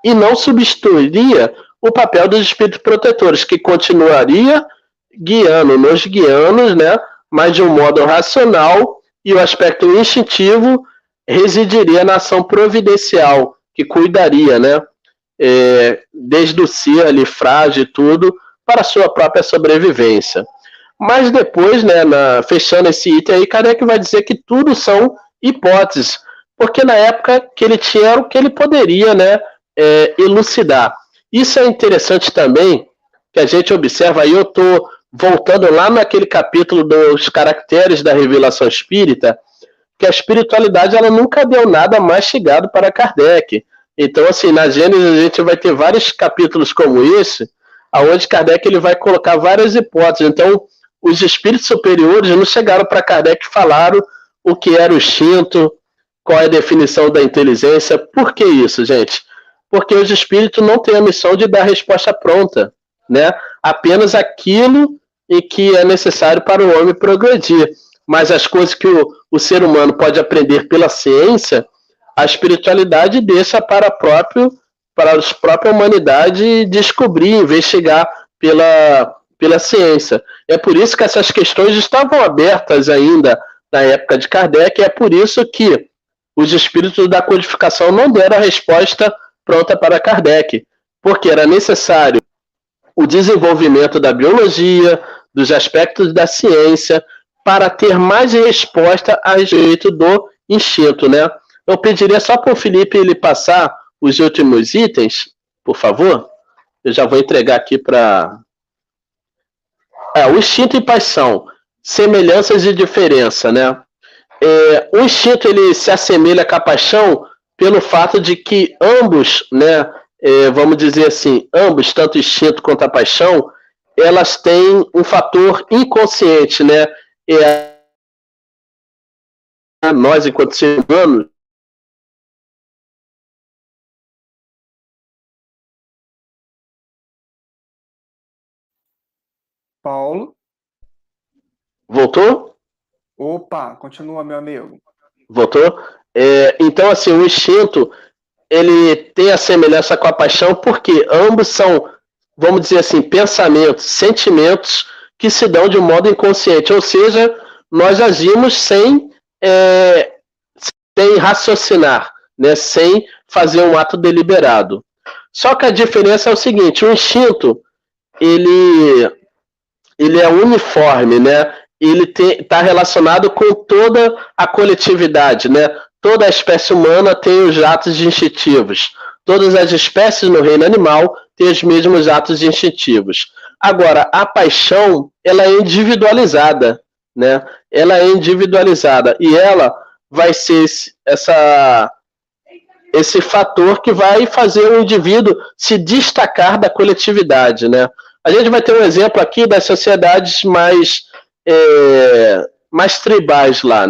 e não substituiria o papel dos espíritos protetores, que continuaria nos guiando, né? Mas de um modo racional, e o aspecto instintivo residiria na ação providencial, que cuidaria, né? Desde o ser ali frágil e tudo, para a sua própria sobrevivência. Mas depois, né, fechando esse item aí, Kardec vai dizer que tudo são hipóteses, porque na época que ele tinha era o que ele poderia, né, elucidar. Isso é interessante também, que a gente observa, aí eu estou voltando lá naquele capítulo dos caracteres da revelação espírita, que a espiritualidade ela nunca deu nada mastigado para Kardec. Então, assim, na Gênesis a gente vai ter vários capítulos como esse, onde Kardec ele vai colocar várias hipóteses. Então, os espíritos superiores não chegaram para Kardec e falaram o que era o instinto, qual é a definição da inteligência. Por que isso, gente? Porque os espíritos não têm a missão de dar resposta pronta, né? Apenas aquilo em que é necessário para o homem progredir. Mas as coisas que o ser humano pode aprender pela ciência, a espiritualidade deixa para a própria humanidade descobrir, investigar pela ciência. É por isso que essas questões estavam abertas ainda na época de Kardec, e é por isso que os espíritos da codificação não deram a resposta pronta para Kardec, porque era necessário o desenvolvimento da biologia, dos aspectos da ciência, para ter mais resposta a respeito do instinto, né? Eu pediria só para o Felipe ele passar os últimos itens, por favor. Eu já vou entregar aqui para... o instinto e paixão, semelhanças e diferença, né? O instinto ele se assemelha com a paixão pelo fato de que ambos, né, vamos dizer assim, ambos, tanto o instinto quanto a paixão, elas têm um fator inconsciente, né? Nós, enquanto seres humanos, Paulo? Voltou? Opa, continua, meu amigo. Voltou? Então, assim, o instinto, ele tem a semelhança com a paixão porque ambos são, vamos dizer assim, pensamentos, sentimentos que se dão de um modo inconsciente. Ou seja, nós agimos sem raciocinar, né? Sem fazer um ato deliberado. Só que a diferença é o seguinte: o instinto ele é uniforme, né? Ele está relacionado com toda a coletividade, né? Toda a espécie humana tem os atos instintivos. Todas as espécies no reino animal têm os mesmos atos instintivos. Agora, a paixão, ela é individualizada, né? Ela é individualizada e ela vai ser esse fator que vai fazer o indivíduo se destacar da coletividade, né? A gente vai ter um exemplo aqui das sociedades mais tribais lá.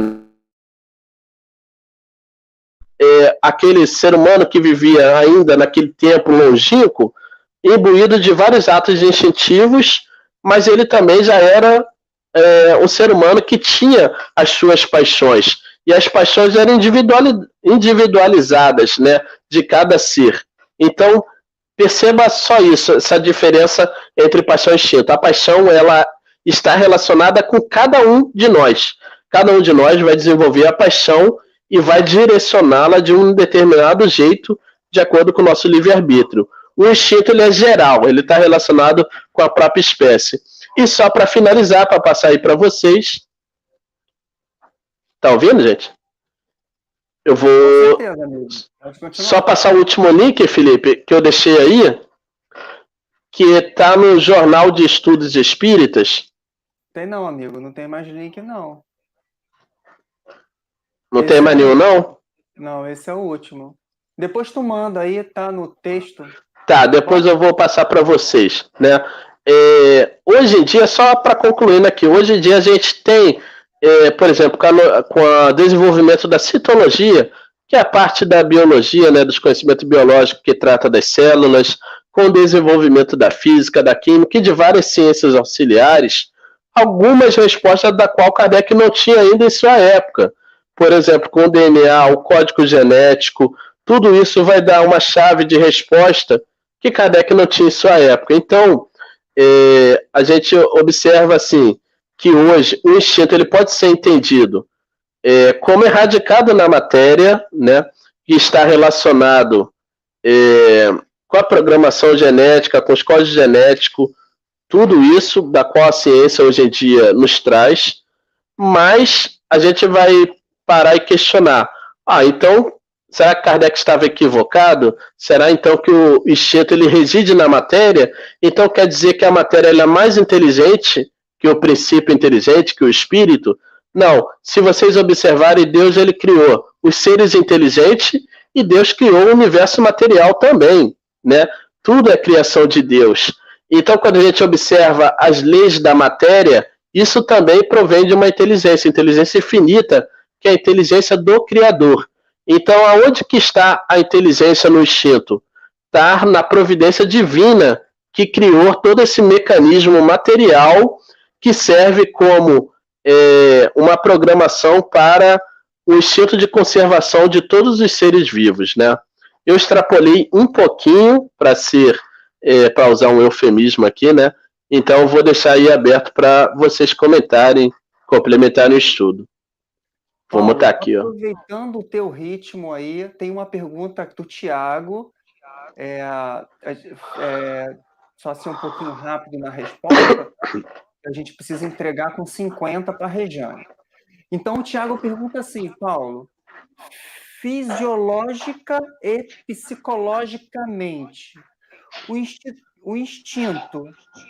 Aquele ser humano que vivia ainda naquele tempo longínquo, imbuído de vários atos instintivos, mas ele também já era um ser humano que tinha as suas paixões. E as paixões eram individualizadas, né, de cada ser. Então, perceba só isso, essa diferença entre paixão e instinto. A paixão, ela está relacionada com cada um de nós. Cada um de nós vai desenvolver a paixão e vai direcioná-la de um determinado jeito, de acordo com o nosso livre-arbítrio. O instinto, ele é geral, ele está relacionado com a própria espécie. E só para finalizar, para passar aí para vocês. Tá ouvindo, gente? Eu vou só passar o último link, Felipe, que eu deixei aí, que está no Jornal de Estudos Espíritas. Tem não, amigo, não tem mais link, não. Não tem mais nenhum, não? Não, esse é o último. Depois tu manda aí, tá no texto. Tá, depois eu vou passar para vocês, né? Hoje em dia, só para concluir aqui, hoje em dia a gente tem, por exemplo, com o desenvolvimento da citologia, que é a parte da biologia, né, dos conhecimentos biológicos que trata das células, com o desenvolvimento da física, da química e de várias ciências auxiliares, algumas respostas da qual Kardec não tinha ainda em sua época. Por exemplo, com o DNA, o código genético, tudo isso vai dar uma chave de resposta que Kardec não tinha em sua época. Então, a gente observa assim, que hoje o instinto ele pode ser entendido como erradicado na matéria, né, que está relacionado com a programação genética, com os códigos genéticos, tudo isso da qual a ciência hoje em dia nos traz, mas a gente vai parar e questionar. Então, será que Kardec estava equivocado? Será então que o instinto ele reside na matéria? Então quer dizer que a matéria ela é mais inteligente que o princípio inteligente, que o espírito? Não. Se vocês observarem, Deus ele criou os seres inteligentes e Deus criou o universo material também, né? Tudo é criação de Deus. Então quando a gente observa as leis da matéria, isso também provém de uma inteligência infinita, que é a inteligência do Criador. Então, aonde que está a inteligência no instinto? Está na providência divina, que criou todo esse mecanismo material que serve como uma programação para o instinto de conservação de todos os seres vivos, né? Eu extrapolei um pouquinho para usar um eufemismo aqui, né? Então, eu vou deixar aí aberto para vocês comentarem, complementarem o estudo. Vamos botar aqui, ó. Aproveitando o teu ritmo aí, tem uma pergunta do Tiago. Só ser um pouquinho rápido na resposta, a gente precisa entregar com 50 para a Rejane. Então, o Tiago pergunta assim, Paulo, fisiológica e psicologicamente, o instinto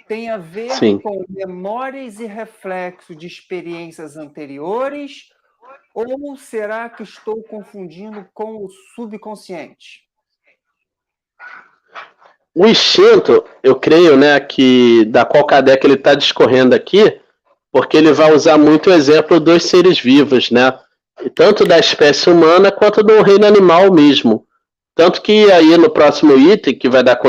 tem a ver com memórias e reflexos de experiências anteriores, ou será que estou confundindo com o subconsciente? O instinto, eu creio, né, que da qual Kardec ele está discorrendo aqui, porque ele vai usar muito o exemplo dos seres vivos, né? Tanto da espécie humana quanto do reino animal mesmo. Tanto que aí no próximo item, que vai dar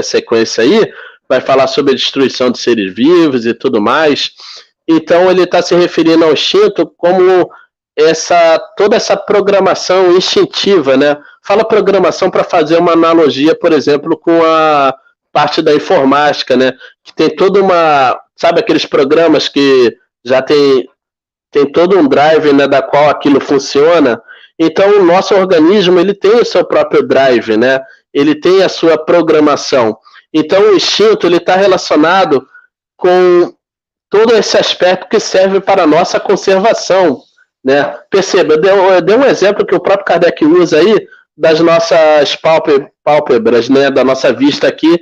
sequência aí, vai falar sobre a destruição de seres vivos e tudo mais. Então ele está se referindo ao instinto como toda essa programação instintiva, né? Fala programação para fazer uma analogia, por exemplo, com a parte da informática, né? Que tem toda uma... Sabe aqueles programas que já tem tem todo um drive, né, da qual aquilo funciona. Então, o nosso organismo, ele tem o seu próprio drive, né? Ele tem a sua programação. Então, o instinto, ele está relacionado com todo esse aspecto que serve para a nossa conservação, né? Perceba, eu dei um exemplo que o próprio Kardec usa aí, das nossas pálpebras, né? Da nossa vista aqui,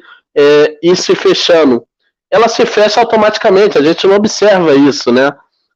ir se fechando. Ela se fecha automaticamente, a gente não observa isso, né?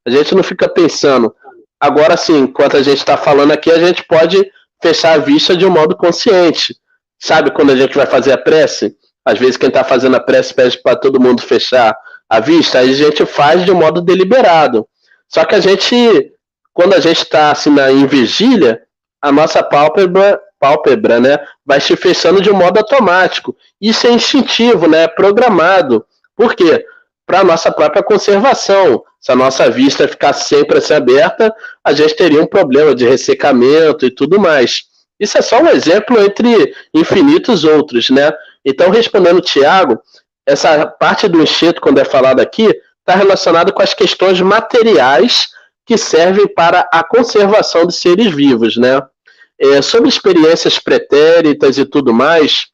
A gente não fica pensando. Agora, sim, enquanto a gente está falando aqui, a gente pode fechar a vista de um modo consciente. Sabe quando a gente vai fazer a prece? Às vezes quem está fazendo a prece pede para todo mundo fechar a vista, a gente faz de um modo deliberado. Só que a gente, quando a gente está assim, em vigília, a nossa pálpebra, né, vai se fechando de um modo automático. Isso é instintivo, né, é programado. Por quê? Para a nossa própria conservação. Se a nossa vista ficar sempre assim aberta, a gente teria um problema de ressecamento e tudo mais. Isso é só um exemplo entre infinitos outros, né? Então, respondendo o Tiago, essa parte do instinto, quando é falado aqui, está relacionado com as questões materiais que servem para a conservação de seres vivos, né? Sobre experiências pretéritas e tudo mais,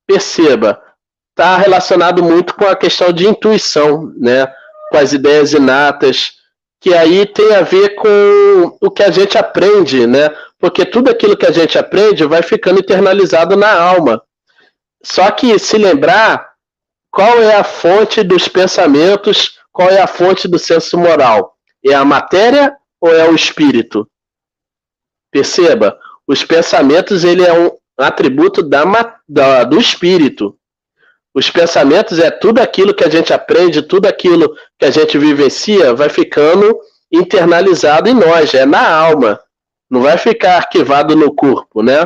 perceba, está relacionado muito com a questão de intuição, né? Com as ideias inatas, que aí tem a ver com o que a gente aprende, né? Porque tudo aquilo que a gente aprende vai ficando internalizado na alma. Só que se lembrar qual é a fonte dos pensamentos, qual é a fonte do senso moral? É a matéria ou é o espírito? Perceba, os pensamentos ele é um atributo do espírito. Os pensamentos é tudo aquilo que a gente aprende, tudo aquilo que a gente vivencia, vai ficando internalizado em nós, é na alma. Não vai ficar arquivado no corpo, né?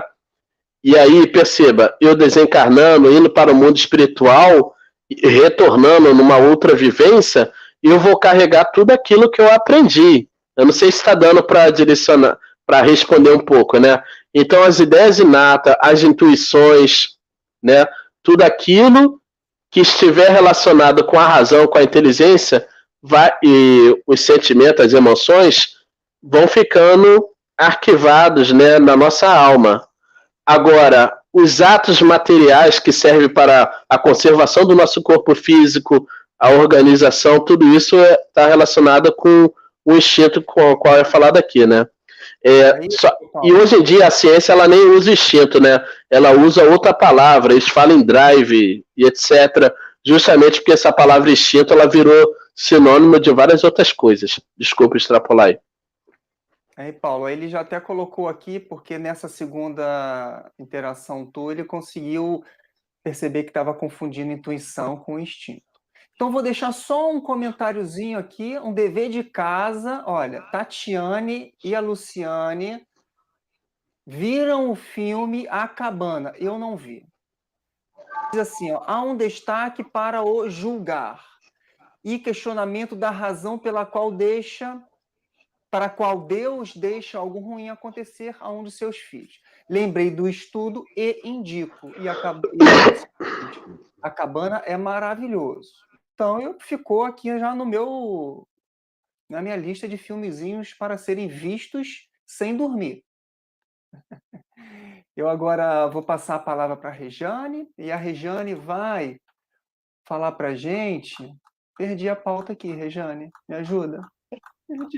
E aí, perceba, eu desencarnando, indo para o mundo espiritual, retornando numa outra vivência, eu vou carregar tudo aquilo que eu aprendi. Eu não sei se está dando para direcionar, para responder um pouco, né? Então, as ideias inatas, as intuições, né? Tudo aquilo que estiver relacionado com a razão, com a inteligência, e os sentimentos, as emoções, vão ficando arquivados, né, na nossa alma. Agora, os atos materiais que servem para a conservação do nosso corpo físico, a organização, tudo isso está relacionado com o instinto com o qual é falado aqui, né? E hoje em dia a ciência ela nem usa instinto, né? Ela usa outra palavra, eles falam em drive e etc. Justamente porque essa palavra instinto ela virou sinônimo de várias outras coisas. Desculpa extrapolar aí. Aí, Paulo, ele já até colocou aqui, porque nessa segunda interação tua, ele conseguiu perceber que estava confundindo intuição com instinto. Então, vou deixar só um comentáriozinho aqui, um dever de casa. Olha, Tatiane e a Luciane viram o filme A Cabana. Eu não vi. Diz assim, ó, há um destaque para o julgar e questionamento da razão pela qual para a qual Deus deixa algo ruim acontecer a um dos seus filhos. Lembrei do estudo e indico. E a Cabana é maravilhoso. Então, ficou aqui já na minha lista de filmezinhos para serem vistos sem dormir. Eu agora vou passar a palavra para a Rejane, e a Rejane vai falar para a gente. Perdi a pauta aqui, Rejane. Me ajuda.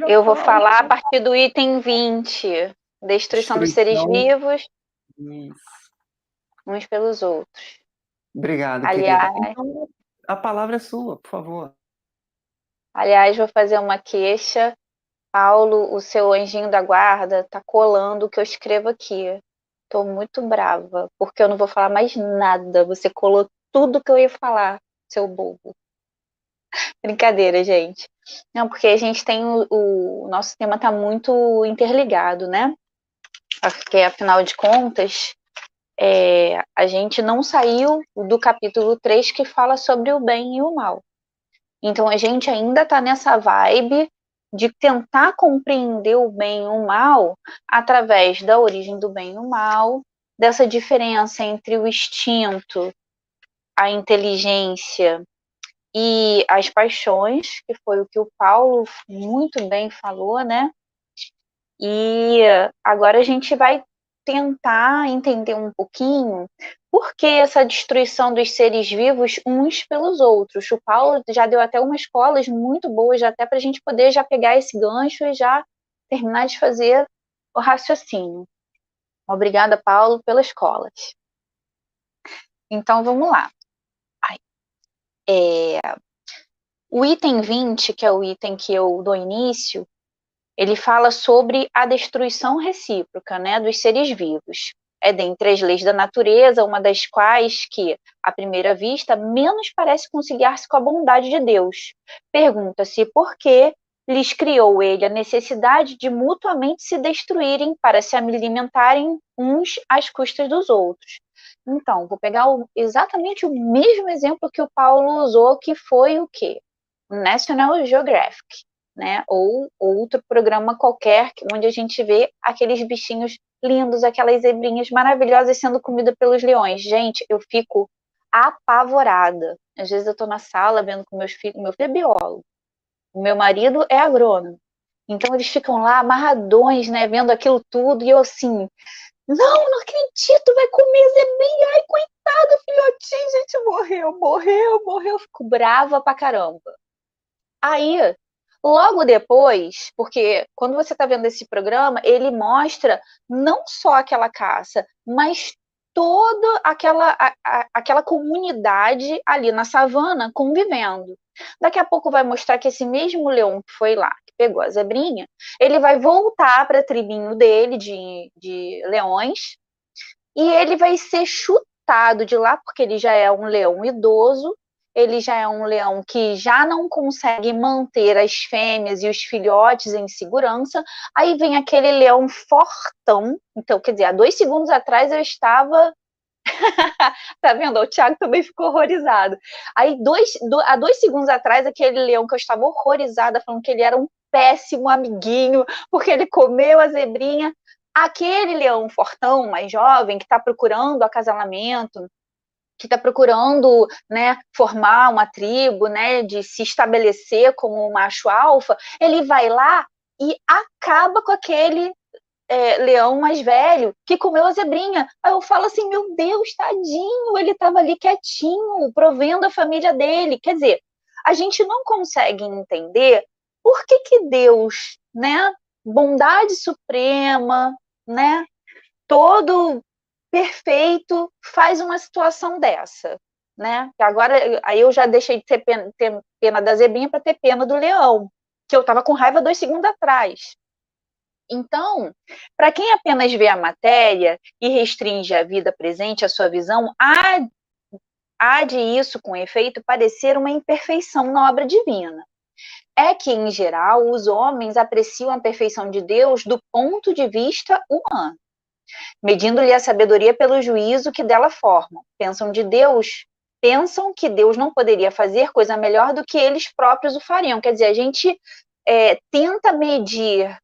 Eu vou falar a partir do item 20. Destruição dos seres vivos. Isso. Uns pelos outros. Obrigado, aliás, querida. Então, a palavra é sua, por favor. Aliás, vou fazer uma queixa. Paulo, o seu anjinho da guarda está colando o que eu escrevo aqui. Estou muito brava, porque eu não vou falar mais nada. Você colou tudo que eu ia falar, seu bobo. Brincadeira, gente. Não, porque a gente tem o nosso tema está muito interligado, né? Porque, afinal de contas, a gente não saiu do capítulo 3 que fala sobre o bem e o mal. Então, a gente ainda está nessa vibe de tentar compreender o bem e o mal através da origem do bem e o mal, dessa diferença entre o instinto, a inteligência e as paixões, que foi o que o Paulo muito bem falou, né? E agora a gente vai tentar entender um pouquinho por que essa destruição dos seres vivos uns pelos outros. O Paulo já deu até umas escolas muito boas, até para a gente poder já pegar esse gancho e já terminar de fazer o raciocínio. Obrigada, Paulo, pelas escolas. Então, vamos lá. O item 20, que é o item que eu dou início, ele fala sobre a destruição recíproca, né, dos seres vivos. É dentre as leis da natureza, uma das quais que, à primeira vista, menos parece conciliar-se com a bondade de Deus. Pergunta-se por que lhes criou ele a necessidade de mutuamente se destruírem para se alimentarem uns às custas dos outros. Então, vou pegar exatamente o mesmo exemplo que o Paulo usou, que foi o quê? National Geographic, né? Ou outro programa qualquer, onde a gente vê aqueles bichinhos lindos, aquelas zebrinhas maravilhosas sendo comidas pelos leões. Gente, eu fico apavorada. Às vezes eu estou na sala vendo com meus filhos, meu filho é biólogo, o meu marido é agrônomo. Então eles ficam lá amarradões, né, vendo aquilo tudo, e eu assim, não acredito, vai comer zebrinha, ai, coitado, filhotinho, gente, morreu, fico brava pra caramba. Aí, logo depois, porque quando você está vendo esse programa, ele mostra não só aquela caça, mas toda aquela comunidade ali na savana convivendo. Daqui a pouco vai mostrar que esse mesmo leão que foi lá, que pegou a zebrinha, ele vai voltar para a tribinho dele de leões e ele vai ser chutado de lá, porque ele já é um leão idoso, ele já é um leão que já não consegue manter as fêmeas e os filhotes em segurança. Aí vem aquele leão fortão. Então, quer dizer, há 2 segundos atrás eu estava. Tá vendo? O Thiago também ficou horrorizado. Aí, há 2 segundos atrás, aquele leão que eu estava horrorizada, falando que ele era um péssimo amiguinho, porque ele comeu a zebrinha. Aquele leão fortão, mais jovem, que está procurando acasalamento, que está procurando, né, formar uma tribo, né, de se estabelecer como um macho alfa, ele vai lá e acaba com aquele leão mais velho que comeu a zebrinha. Aí eu falo assim, meu Deus, tadinho, ele estava ali quietinho, provendo a família dele. Quer dizer, a gente não consegue entender por que Deus, né, bondade suprema, né, todo perfeito, faz uma situação dessa, né? Agora, aí eu já deixei de ter pena da zebrinha para ter pena do leão, que eu estava com raiva 2 segundos atrás. Então, para quem apenas vê a matéria e restringe a vida presente, a sua visão, há de isso, com efeito, parecer uma imperfeição na obra divina. É que, em geral, os homens apreciam a perfeição de Deus do ponto de vista humano, medindo-lhe a sabedoria pelo juízo que dela formam. Pensam que Deus não poderia fazer coisa melhor do que eles próprios o fariam. Quer dizer, a gente tenta medir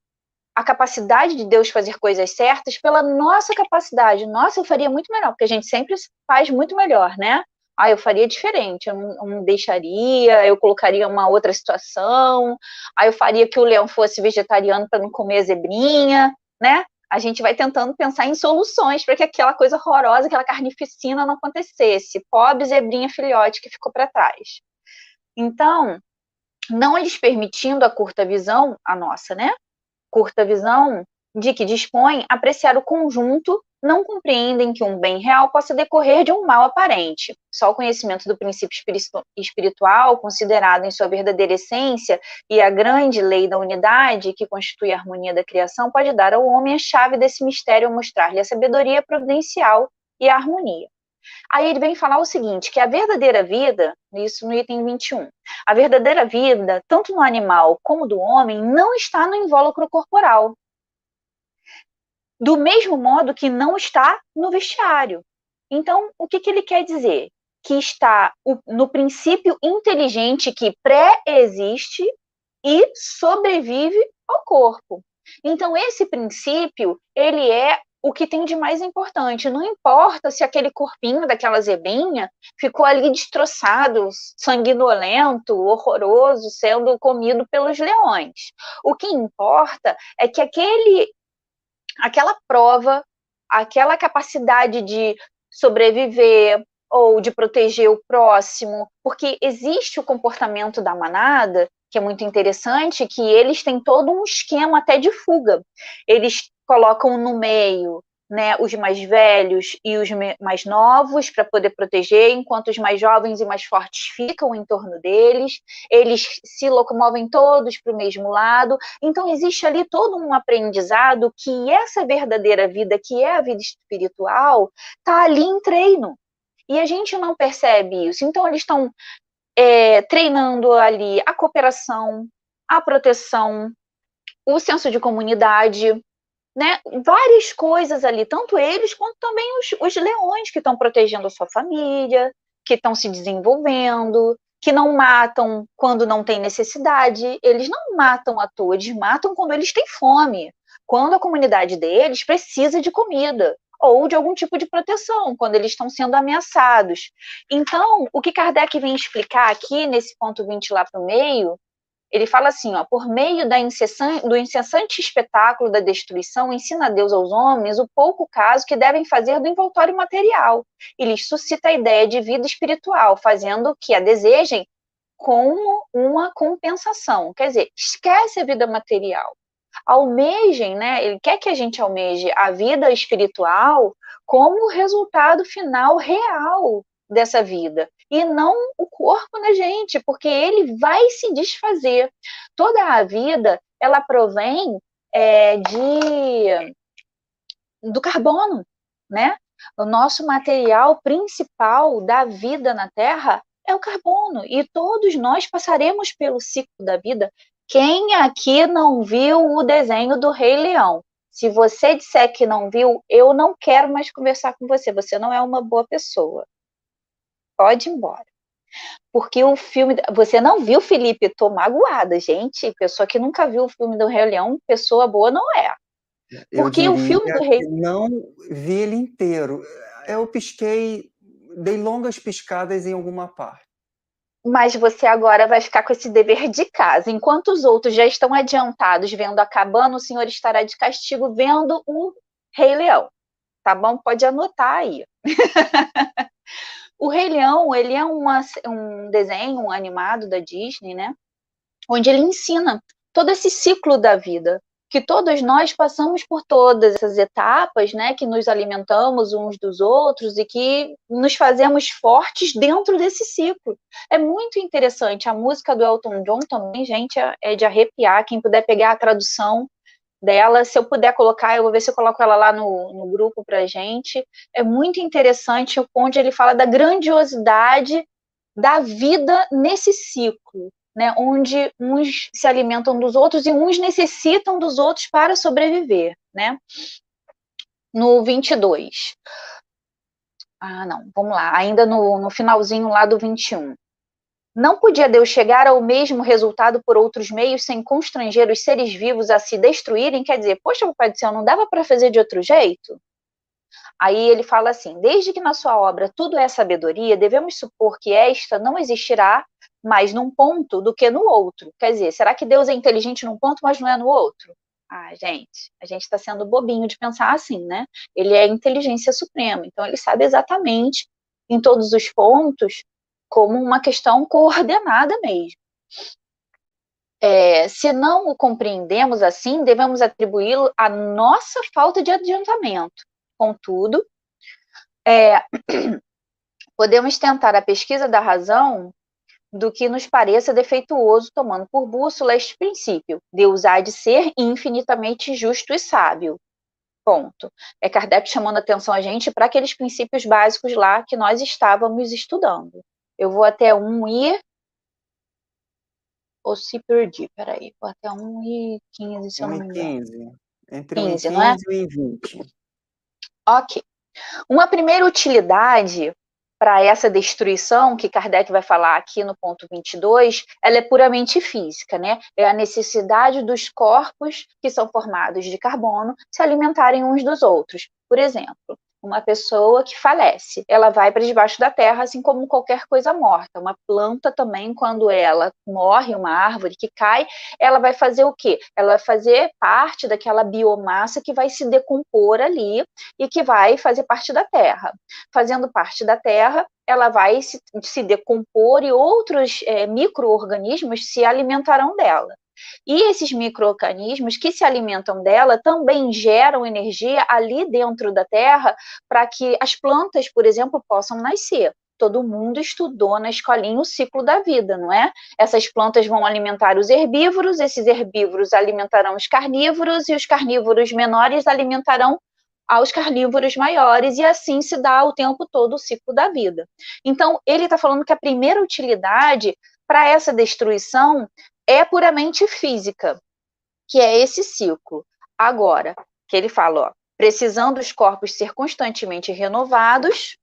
a capacidade de Deus fazer coisas certas pela nossa capacidade. Nossa, eu faria muito melhor, porque a gente sempre faz muito melhor, né? Ah, eu faria diferente, eu não deixaria, eu colocaria uma outra situação, aí eu faria que o leão fosse vegetariano para não comer a zebrinha, né? A gente vai tentando pensar em soluções para que aquela coisa horrorosa, aquela carnificina não acontecesse. Pobre zebrinha filhote que ficou para trás. Então, não lhes permitindo a curta visão, a nossa, né? Curta visão de que dispõem apreciar o conjunto, não compreendem que um bem real possa decorrer de um mal aparente. Só o conhecimento do princípio espiritual, considerado em sua verdadeira essência, e a grande lei da unidade, que constitui a harmonia da criação, pode dar ao homem a chave desse mistério ao mostrar-lhe a sabedoria providencial e a harmonia. Aí ele vem falar o seguinte, que a verdadeira vida, isso no item 21, a verdadeira vida, tanto no animal como do homem, não está no invólucro corporal. Do mesmo modo que não está no vestiário. Então, o que ele quer dizer? Que está no princípio inteligente que pré-existe e sobrevive ao corpo. Então, esse princípio, ele é o que tem de mais importante. Não importa se aquele corpinho daquela zebrinha ficou ali destroçado, sanguinolento, horroroso, sendo comido pelos leões. O que importa é que aquela prova, aquela capacidade de sobreviver ou de proteger o próximo, porque existe o comportamento da manada, que é muito interessante, que eles têm todo um esquema até de fuga. Eles colocam no meio, né, os mais velhos e os mais novos para poder proteger, enquanto os mais jovens e mais fortes ficam em torno deles. Eles se locomovem todos para o mesmo lado. Então existe ali todo um aprendizado que essa verdadeira vida, que é a vida espiritual, está ali em treino. E a gente não percebe isso. Então eles estão treinando ali a cooperação, a proteção, o senso de comunidade, né? Várias coisas ali, tanto eles quanto também os leões que estão protegendo a sua família, que estão se desenvolvendo, que não matam quando não tem necessidade. Eles não matam à toa, eles matam quando eles têm fome, quando a comunidade deles precisa de comida ou de algum tipo de proteção, quando eles estão sendo ameaçados. Então, o que Kardec vem explicar aqui, nesse ponto 20 lá para o meio, ele fala assim, ó, por meio do incessante espetáculo da destruição, ensina Deus aos homens o pouco caso que devem fazer do envoltório material, e lhes suscita a ideia de vida espiritual, fazendo que a desejem como uma compensação. Quer dizer, esquece a vida material. Almejem, né? Ele quer que a gente almeje a vida espiritual como resultado final real dessa vida, e não o corpo na gente, porque ele vai se desfazer. Toda a vida, ela provém do carbono, né? O nosso material principal da vida na Terra é o carbono, e todos nós passaremos pelo ciclo da vida. Quem aqui não viu o desenho do Rei Leão? Se você disser que não viu, eu não quero mais conversar com você. Você não é uma boa pessoa. Pode ir embora. Porque o filme... Você não viu, Felipe? Tô magoada, gente. Pessoa que nunca viu o filme do Rei Leão, pessoa boa não é. Eu Porque o diria filme do Rei... que não vi ele inteiro. Eu pisquei, dei longas piscadas em alguma parte. Mas você agora vai ficar com esse dever de casa. Enquanto os outros já estão adiantados vendo a cabana, o senhor estará de castigo vendo o Rei Leão. Tá bom? Pode anotar aí. O Rei Leão, ele é um desenho animado da Disney, né? Onde ele ensina todo esse ciclo da vida, que todos nós passamos por todas essas etapas, né? Que nos alimentamos uns dos outros e que nos fazemos fortes dentro desse ciclo. É muito interessante. A música do Elton John também, gente, é de arrepiar. Quem puder pegar a tradução dela, se eu puder colocar, eu vou ver se eu coloco ela lá no grupo pra gente. É muito interessante onde ele fala da grandiosidade da vida nesse ciclo, né, onde uns se alimentam dos outros e uns necessitam dos outros para sobreviver, né? No 22. Não, vamos lá, ainda no finalzinho lá do 21. Não podia Deus chegar ao mesmo resultado por outros meios sem constranger os seres vivos a se destruírem? Quer dizer, poxa, Papai do Céu, não dava para fazer de outro jeito? Aí ele fala assim, desde que na sua obra tudo é sabedoria, devemos supor que esta não existirá mais num ponto do que no outro. Quer dizer, será que Deus é inteligente num ponto, mas não é no outro? Gente, a gente está sendo bobinho de pensar assim, né? Ele é a inteligência suprema, então ele sabe exatamente em todos os pontos como uma questão coordenada mesmo. Se não o compreendemos assim, devemos atribuí-lo à nossa falta de adiantamento. Contudo, podemos tentar a pesquisa da razão do que nos pareça defeituoso, tomando por bússola este princípio: Deus há de ser infinitamente justo e sábio. Ponto. É Kardec chamando a atenção a gente para aqueles princípios básicos lá que nós estávamos estudando. Eu vou até 1 e... Ou se perdi, peraí. Vou até 1 e 15, se eu não me engano. 1 e 15. Entre 1 e 15, 15 não é? e 1 e 20. Ok. Uma primeira utilidade para essa destruição, que Kardec vai falar aqui no ponto 22, ela é puramente física, né? É a necessidade dos corpos que são formados de carbono se alimentarem uns dos outros. Por exemplo, uma pessoa que falece, ela vai para debaixo da terra, assim como qualquer coisa morta. Uma planta também, quando ela morre, uma árvore que cai, ela vai fazer o quê? Ela vai fazer parte daquela biomassa que vai se decompor ali e que vai fazer parte da terra. Fazendo parte da terra, ela vai se decompor e outros micro-organismos se alimentarão dela. E esses micro-organismos que se alimentam dela também geram energia ali dentro da terra para que as plantas, por exemplo, possam nascer. Todo mundo estudou na escolinha o ciclo da vida, não é? Essas plantas vão alimentar os herbívoros, esses herbívoros alimentarão os carnívoros e os carnívoros menores alimentarão aos carnívoros maiores, e assim se dá o tempo todo o ciclo da vida. Então, ele está falando que a primeira utilidade para essa destruição é puramente física, que é esse ciclo. Agora, que ele fala, ó, precisando os corpos ser constantemente renovados,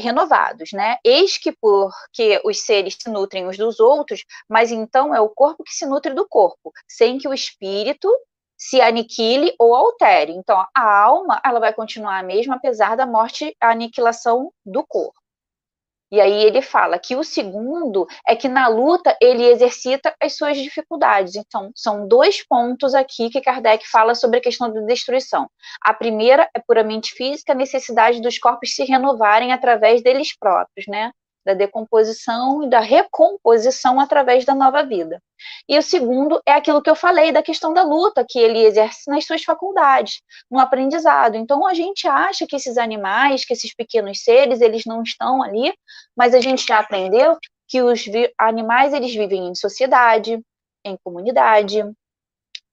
renovados, né? Eis que porque os seres se nutrem uns dos outros, mas então é o corpo que se nutre do corpo, sem que o espírito se aniquile ou altere. Então, a alma, ela vai continuar a mesma, apesar da morte, a aniquilação do corpo. E aí ele fala que o segundo é que na luta ele exercita as suas dificuldades. Então, são 2 pontos aqui que Kardec fala sobre a questão da destruição. A primeira é puramente física, a necessidade dos corpos se renovarem através deles próprios, né? Da decomposição e da recomposição através da nova vida. E o segundo é aquilo que eu falei da questão da luta, que ele exerce nas suas faculdades, no aprendizado. Então, a gente acha que esses animais, que esses pequenos seres, eles não estão ali, mas a gente já aprendeu que os animais, eles vivem em sociedade, em comunidade,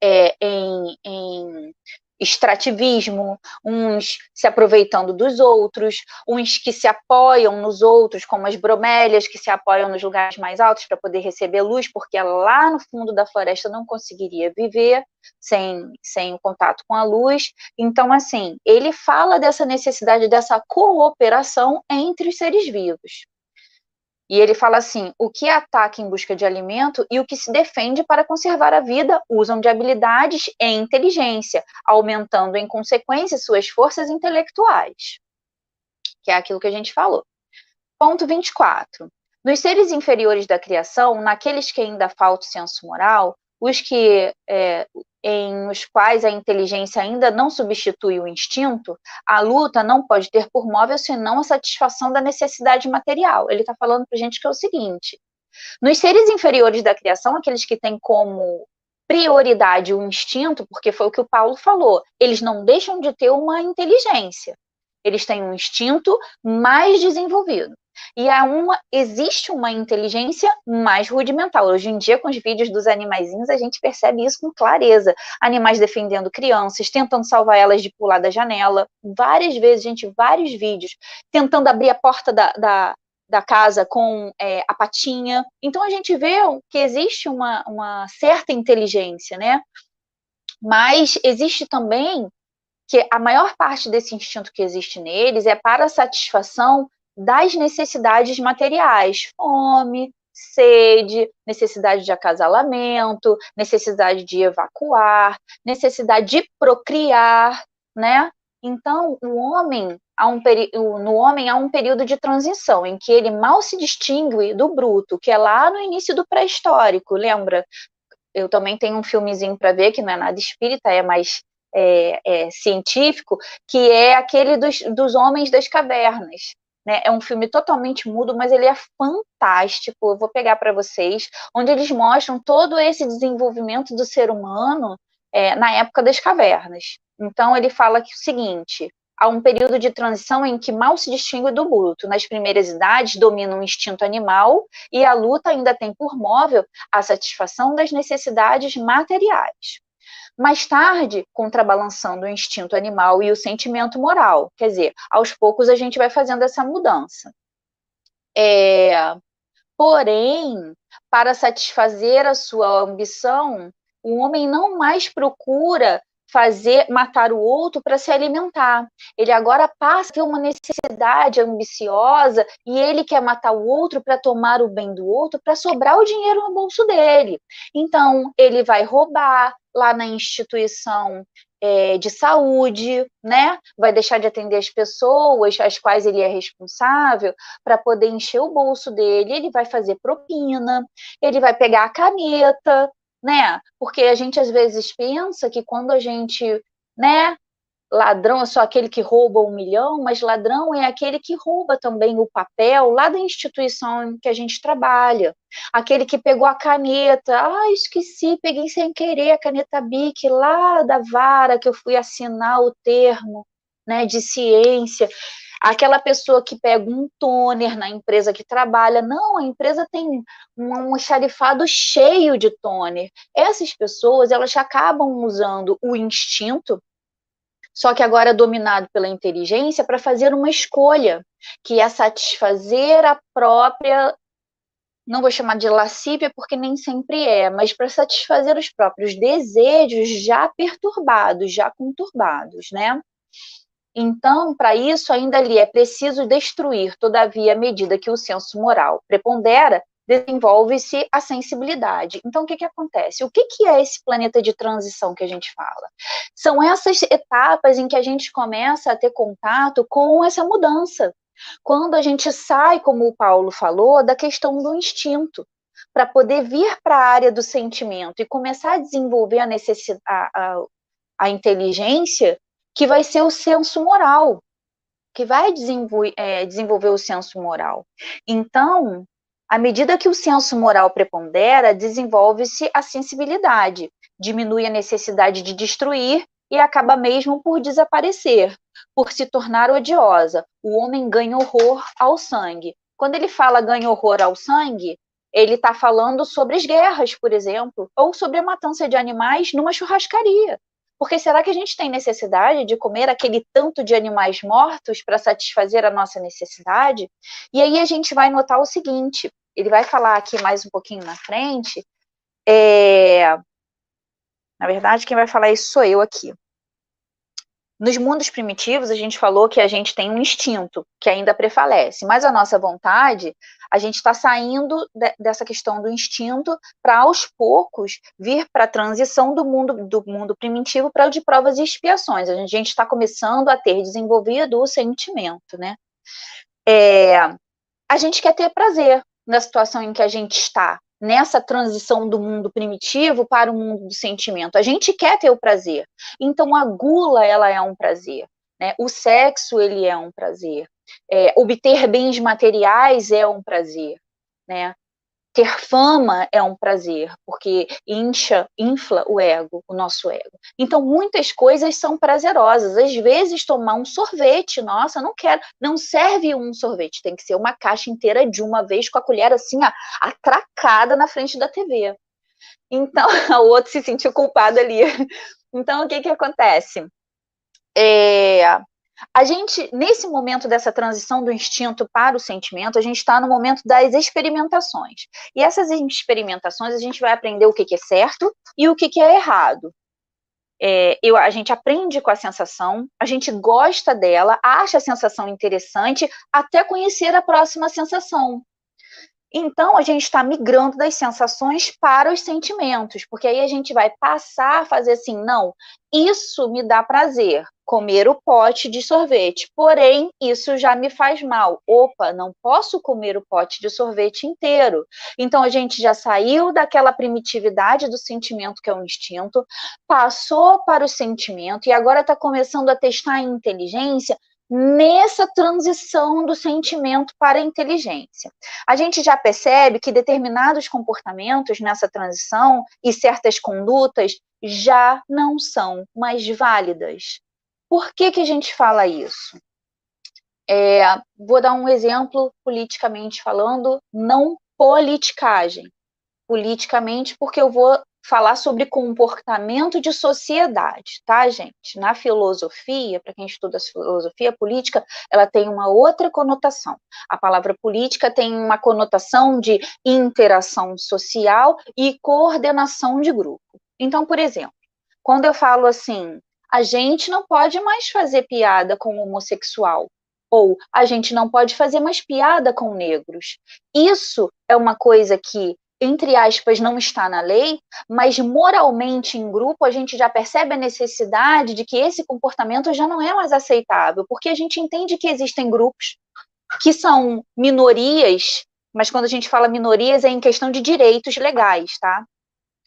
em extrativismo, uns se aproveitando dos outros, uns que se apoiam nos outros, como as bromélias, que se apoiam nos lugares mais altos para poder receber luz, porque lá no fundo da floresta não conseguiria viver sem o contato com a luz. Então, assim, ele fala dessa necessidade dessa cooperação entre os seres vivos. E ele fala assim: o que ataca em busca de alimento e o que se defende para conservar a vida usam de habilidades e inteligência, aumentando em consequência suas forças intelectuais. Que é aquilo que a gente falou. Ponto 24. Nos seres inferiores da criação, naqueles que ainda falta o senso moral, os que em os quais a inteligência ainda não substitui o instinto, a luta não pode ter por móvel senão a satisfação da necessidade material. Ele está falando para a gente que é o seguinte: nos seres inferiores da criação, aqueles que têm como prioridade o instinto, porque foi o que o Paulo falou, eles não deixam de ter uma inteligência. Eles têm um instinto mais desenvolvido. E existe uma inteligência mais rudimentar. Hoje em dia, com os vídeos dos animaizinhos, a gente percebe isso com clareza. Animais defendendo crianças, tentando salvar elas de pular da janela. Várias vezes, gente, vários vídeos. Tentando abrir a porta da casa com a patinha. Então, a gente vê que existe uma certa inteligência, né? Mas existe também que a maior parte desse instinto que existe neles é para a satisfação das necessidades materiais, fome, sede, necessidade de acasalamento, necessidade de evacuar, necessidade de procriar, né? Então, no homem há um período de transição em que ele mal se distingue do bruto, que é lá no início do pré-histórico, lembra? Eu também tenho um filmezinho para ver, que não é nada espírita, é mais científico, que é aquele dos homens das cavernas. Né? É um filme totalmente mudo, mas ele é fantástico. Eu vou pegar para vocês, onde eles mostram todo esse desenvolvimento do ser humano na época das cavernas. Então, ele fala que o seguinte: há um período de transição em que mal se distingue do bruto. Nas primeiras idades, domina o instinto animal e a luta ainda tem por móvel a satisfação das necessidades materiais. Mais tarde, contrabalançando o instinto animal e o sentimento moral. Quer dizer, aos poucos a gente vai fazendo essa mudança. Porém, para satisfazer a sua ambição, o homem não mais procura matar o outro para se alimentar. Ele agora passa a ter uma necessidade ambiciosa e ele quer matar o outro para tomar o bem do outro, para sobrar o dinheiro no bolso dele. Então, ele vai roubar lá na instituição de saúde, né? Vai deixar de atender as pessoas às quais ele é responsável para poder encher o bolso dele. Ele vai fazer propina, ele vai pegar a caneta, né? Porque a gente às vezes pensa que quando a gente, né? Ladrão é só aquele que rouba 1 milhão, mas ladrão é aquele que rouba também o papel lá da instituição em que a gente trabalha. Aquele que pegou a caneta, esqueci, peguei sem querer a caneta Bic lá da vara que eu fui assinar o termo, né, de ciência. Aquela pessoa que pega um toner na empresa que trabalha, não, a empresa tem um xarifado cheio de toner. Essas pessoas, elas acabam usando o instinto, só que agora é dominado pela inteligência para fazer uma escolha, que é satisfazer a própria, não vou chamar de lascívia porque nem sempre é, mas para satisfazer os próprios desejos já perturbados, já conturbados, né? Então, para isso, ainda ali é preciso destruir, todavia, à medida que o senso moral prepondera, desenvolve-se a sensibilidade. Então, o que acontece? O que é esse planeta de transição que a gente fala? São essas etapas em que a gente começa a ter contato com essa mudança. Quando a gente sai, como o Paulo falou, da questão do instinto, para poder vir para a área do sentimento e começar a desenvolver a inteligência, que vai ser o senso moral, que vai desenvolver o senso moral. Então, à medida que o senso moral prepondera, desenvolve-se a sensibilidade, diminui a necessidade de destruir e acaba mesmo por desaparecer, por se tornar odiosa. O homem ganha horror ao sangue. Quando ele fala ganha horror ao sangue, ele está falando sobre as guerras, por exemplo, ou sobre a matança de animais numa churrascaria. Porque será que a gente tem necessidade de comer aquele tanto de animais mortos para satisfazer a nossa necessidade? E aí a gente vai notar o seguinte, ele vai falar aqui mais um pouquinho na frente, na verdade quem vai falar isso sou eu aqui. Nos mundos primitivos, a gente falou que a gente tem um instinto que ainda prevalece, mas a nossa vontade, a gente está saindo dessa questão do instinto para, aos poucos, vir para a transição do mundo primitivo para o de provas e expiações. A gente está começando a ter desenvolvido o sentimento, né? A gente quer ter prazer na situação em que a gente está, nessa transição do mundo primitivo para o mundo do sentimento. A gente quer ter o prazer. Então, a gula, ela é um prazer, né? O sexo, ele é um prazer. Obter bens materiais é um prazer, né? Ter fama é um prazer, porque infla o ego, o nosso ego. Então, muitas coisas são prazerosas. Às vezes, tomar um sorvete, nossa, não quero, não serve um sorvete, tem que ser uma caixa inteira de uma vez, com a colher assim, atracada na frente da TV. Então, o outro se sentiu culpado ali. Então, o que acontece? A gente, nesse momento dessa transição do instinto para o sentimento, a gente está no momento das experimentações. E essas experimentações, a gente vai aprender o que é certo e o que é errado. A gente aprende com a sensação, a gente gosta dela, acha a sensação interessante, até conhecer a próxima sensação. Então, a gente está migrando das sensações para os sentimentos, porque aí a gente vai passar a fazer assim, não, isso me dá prazer, comer o pote de sorvete, porém, isso já me faz mal. Opa, não posso comer o pote de sorvete inteiro. Então, a gente já saiu daquela primitividade do sentimento, que é o instinto, passou para o sentimento e agora está começando a testar a inteligência nessa transição do sentimento para a inteligência. A gente já percebe que determinados comportamentos nessa transição e certas condutas já não são mais válidas. Por que a gente fala isso? Vou dar um exemplo, politicamente falando, não politicagem. Politicamente, porque eu vou falar sobre comportamento de sociedade, tá, gente? Na filosofia, para quem estuda filosofia política, ela tem uma outra conotação. A palavra política tem uma conotação de interação social e coordenação de grupo. Então, por exemplo, quando eu falo assim, a gente não pode mais fazer piada com homossexual, ou a gente não pode fazer mais piada com negros. Isso é uma coisa que, entre aspas, não está na lei, mas moralmente em grupo a gente já percebe a necessidade de que esse comportamento já não é mais aceitável, porque a gente entende que existem grupos que são minorias, mas quando a gente fala minorias é em questão de direitos legais, tá?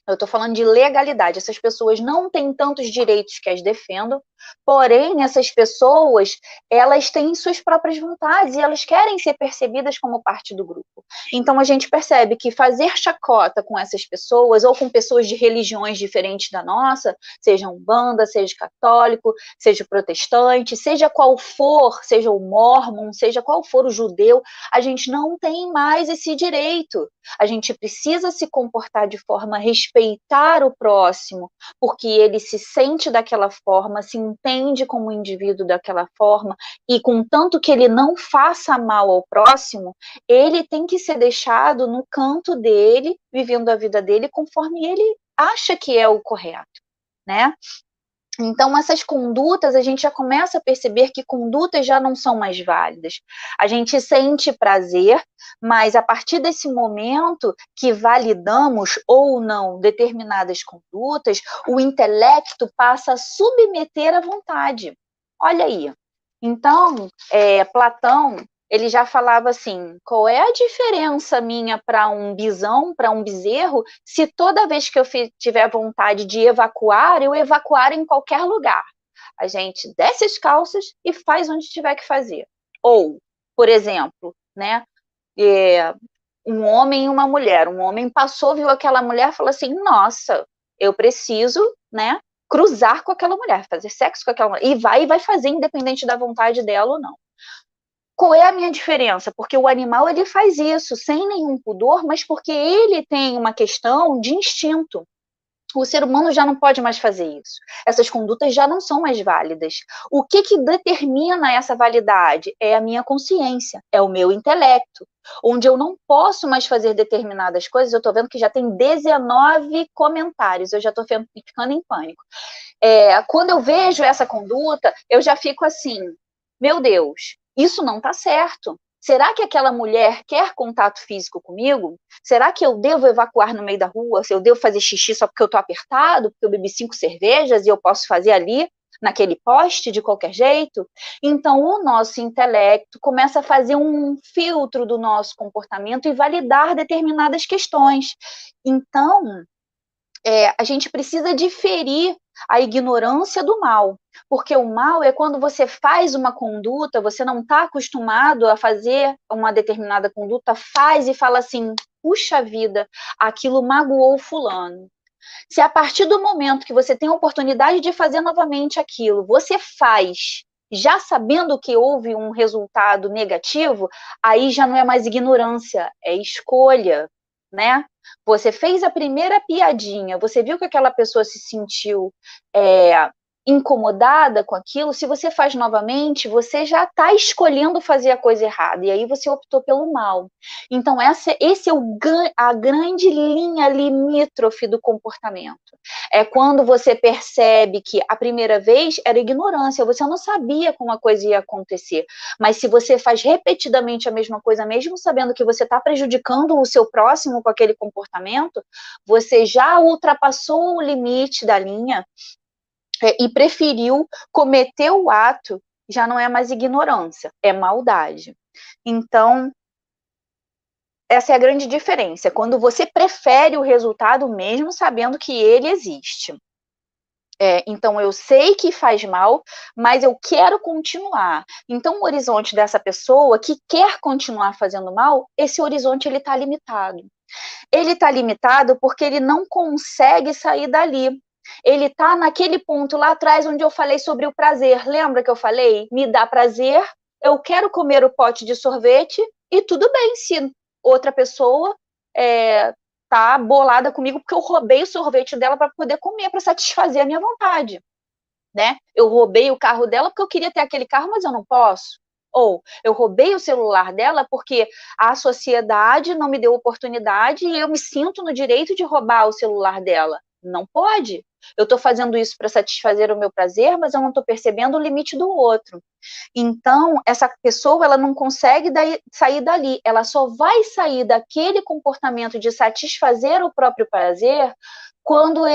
Eu estou falando de legalidade. Essas pessoas não têm tantos direitos que as defendam, porém, essas pessoas, elas têm suas próprias vontades e elas querem ser percebidas como parte do grupo. Então, a gente percebe que fazer chacota com essas pessoas, ou com pessoas de religiões diferentes da nossa, seja umbanda, seja católico, seja protestante, seja qual for, seja o mórmon, seja qual for o judeu, a gente não tem mais esse direito. A gente precisa se comportar de forma a respeitar o próximo, porque ele se sente daquela forma, se entende como indivíduo daquela forma, e contanto que ele não faça mal ao próximo, ele tem que ser deixado no canto dele, vivendo a vida dele conforme ele acha que é o correto, né? Então, essas condutas, a gente já começa a perceber que condutas já não são mais válidas. A gente sente prazer, mas a partir desse momento que validamos ou não determinadas condutas, o intelecto passa a submeter à vontade. Olha aí. Então, Platão, ele já falava assim, qual é a diferença minha para um bisão, para um bezerro, se toda vez que eu tiver vontade de evacuar, eu evacuar em qualquer lugar. A gente desce as calças e faz onde tiver que fazer. Ou, por exemplo, né, um homem e uma mulher. Um homem passou, viu aquela mulher e falou assim, nossa, eu preciso, né, cruzar com aquela mulher, fazer sexo com aquela mulher. E vai fazer, independente da vontade dela ou não. Qual é a minha diferença? Porque o animal ele faz isso sem nenhum pudor, mas porque ele tem uma questão de instinto. O ser humano já não pode mais fazer isso. Essas condutas já não são mais válidas. O que determina essa validade? É a minha consciência, é o meu intelecto. Onde eu não posso mais fazer determinadas coisas, eu estou vendo que já tem 19 comentários, eu já estou ficando em pânico. Quando eu vejo essa conduta, eu já fico assim, meu Deus, isso não está certo. Será que aquela mulher quer contato físico comigo? Será que eu devo evacuar no meio da rua? Se eu devo fazer xixi só porque eu estou apertado, porque eu bebi 5 cervejas e eu posso fazer ali, naquele poste, de qualquer jeito? Então, o nosso intelecto começa a fazer um filtro do nosso comportamento e validar determinadas questões. Então, a gente precisa diferir a ignorância do mal, porque o mal é quando você faz uma conduta, você não está acostumado a fazer uma determinada conduta, faz e fala assim, puxa vida, aquilo magoou fulano. Se a partir do momento que você tem a oportunidade de fazer novamente aquilo, você faz, já sabendo que houve um resultado negativo, aí já não é mais ignorância, é escolha, né? Você fez a primeira piadinha, você viu que aquela pessoa se sentiu incomodada com aquilo, se você faz novamente, você já está escolhendo fazer a coisa errada, e aí você optou pelo mal. Então, esse é a grande linha limítrofe do comportamento. É quando você percebe que a primeira vez era ignorância, você não sabia como a coisa ia acontecer, mas se você faz repetidamente a mesma coisa, mesmo sabendo que você está prejudicando o seu próximo com aquele comportamento, você já ultrapassou o limite da linha, e preferiu cometer o ato, já não é mais ignorância, é maldade. Então, essa é a grande diferença, quando você prefere o resultado mesmo sabendo que ele existe. Então, eu sei que faz mal, mas eu quero continuar. Então, o horizonte dessa pessoa que quer continuar fazendo mal, esse horizonte ele está limitado. Ele está limitado porque ele não consegue sair dali. Ele está naquele ponto lá atrás onde eu falei sobre o prazer. Lembra que eu falei? Me dá prazer, eu quero comer o pote de sorvete e tudo bem se outra pessoa tá bolada comigo porque eu roubei o sorvete dela para poder comer, para satisfazer a minha vontade, né? Eu roubei o carro dela porque eu queria ter aquele carro, mas eu não posso. Ou eu roubei o celular dela porque a sociedade não me deu oportunidade e eu me sinto no direito de roubar o celular dela. Não pode. Eu estou fazendo isso para satisfazer o meu prazer, mas eu não estou percebendo o limite do outro. Então, essa pessoa, ela não consegue sair dali. Ela só vai sair daquele comportamento de satisfazer o próprio prazer quando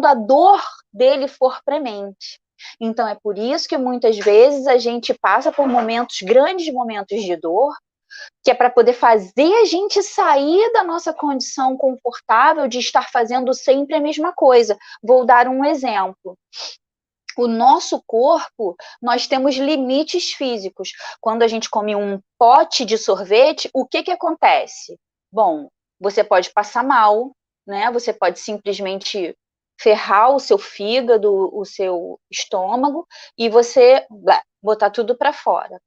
a dor dele for premente. Então, é por isso que muitas vezes a gente passa por grandes momentos de dor, que é para poder fazer a gente sair da nossa condição confortável de estar fazendo sempre a mesma coisa. Vou dar um exemplo. O nosso corpo, nós temos limites físicos. Quando a gente come um pote de sorvete, o que acontece? Bom, você pode passar mal, né? Você pode simplesmente ferrar o seu fígado, o seu estômago, e você botar tudo para fora.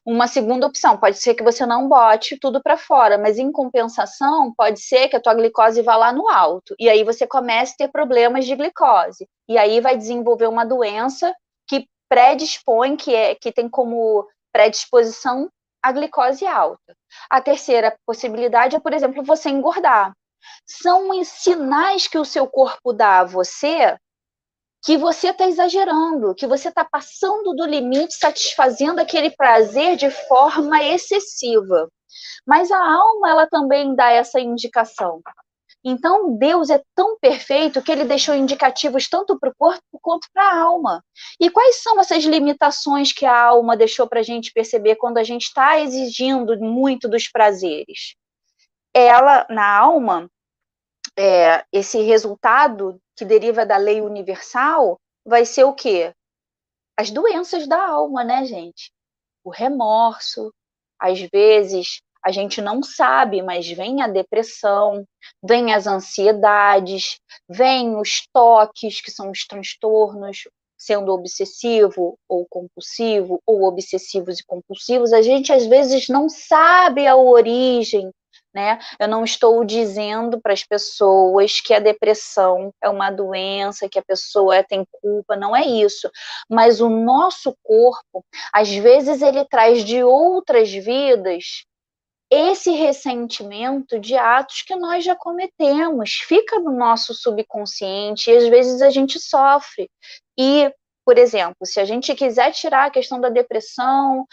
Uma segunda opção, pode ser que você não bote tudo para fora, mas em compensação, pode ser que a tua glicose vá lá no alto, e aí você comece a ter problemas de glicose, e aí vai desenvolver uma doença que predispõe, que tem como predisposição a glicose alta. A terceira possibilidade é, por exemplo, você engordar. São os sinais que o seu corpo dá a você que você está exagerando, que você está passando do limite, satisfazendo aquele prazer de forma excessiva. Mas a alma, ela também dá essa indicação. Então, Deus é tão perfeito que ele deixou indicativos tanto para o corpo quanto para a alma. E quais são essas limitações que a alma deixou para a gente perceber quando a gente está exigindo muito dos prazeres? Ela, na alma, esse resultado que deriva da lei universal vai ser o quê? As doenças da alma, né, gente? O remorso, às vezes a gente não sabe, mas vem a depressão, vem as ansiedades, vem os toques, que são os transtornos, sendo obsessivo ou compulsivo, ou obsessivos e compulsivos. A gente às vezes não sabe a origem, né? Eu não estou dizendo para as pessoas que a depressão é uma doença, que a pessoa tem culpa, não é isso. Mas o nosso corpo, às vezes, ele traz de outras vidas esse ressentimento de atos que nós já cometemos, fica no nosso subconsciente e às vezes a gente sofre. E, por exemplo, se a gente quiser tirar a questão da depressão,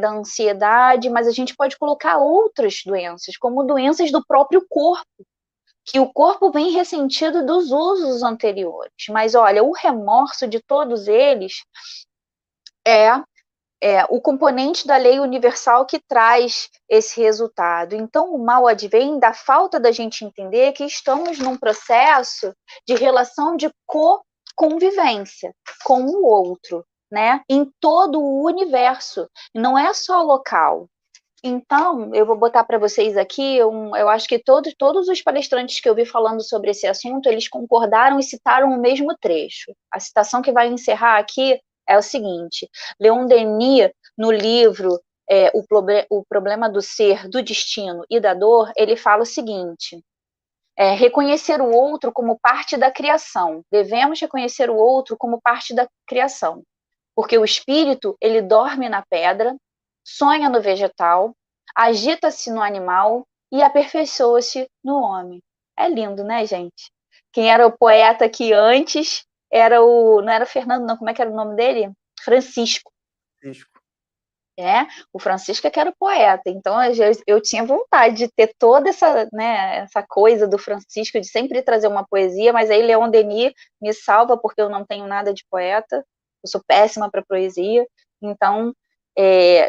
da ansiedade, mas a gente pode colocar outras doenças, como doenças do próprio corpo, que o corpo vem ressentido dos usos anteriores. Mas olha, o remorso de todos eles é o componente da lei universal que traz esse resultado. Então, o mal advém da falta da gente entender que estamos num processo de relação de convivência com o outro, né? Em todo o universo, não é só local. Então, eu vou botar para vocês aqui, eu acho que todos os palestrantes que eu vi falando sobre esse assunto, eles concordaram e citaram o mesmo trecho. A citação que vai encerrar aqui é o seguinte: Leon Denis, no livro o Problema do Ser, do Destino e da Dor, ele fala o seguinte: reconhecer o outro como parte da criação. Devemos reconhecer o outro como parte da criação, porque o espírito, ele dorme na pedra, sonha no vegetal, agita-se no animal e aperfeiçoa-se no homem. É lindo, né, gente? Quem era o poeta aqui antes não era Fernando, não, como é que era o nome dele? Francisco. O Francisco é que era o poeta, então eu tinha vontade de ter toda essa coisa do Francisco, de sempre trazer uma poesia, mas aí Leon Denis me salva, porque eu não tenho nada de poeta, eu sou péssima para poesia, então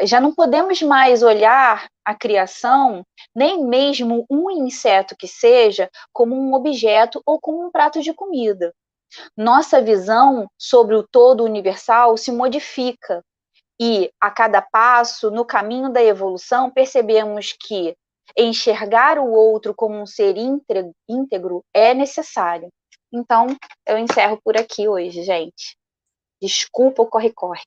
já não podemos mais olhar a criação, nem mesmo um inseto que seja, como um objeto ou como um prato de comida. Nossa visão sobre o todo universal se modifica, e a cada passo, no caminho da evolução, percebemos que enxergar o outro como um ser íntegro é necessário. Então, eu encerro por aqui hoje, gente. Desculpa o corre-corre.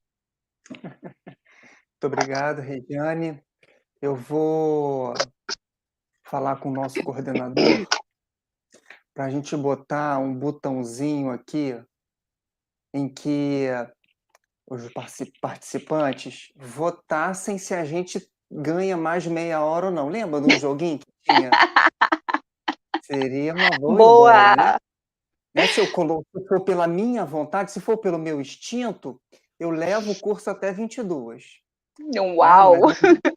Muito obrigado, Regiane. Eu vou falar com o nosso coordenador para a gente botar um botãozinho aqui em que os participantes votassem se a gente ganha mais de meia hora ou não. Lembra de um joguinho que tinha? Seria uma boa ideia, né? Né? Se for pela minha vontade, se for pelo meu instinto, eu levo o curso até 22. Uau! Né? Mas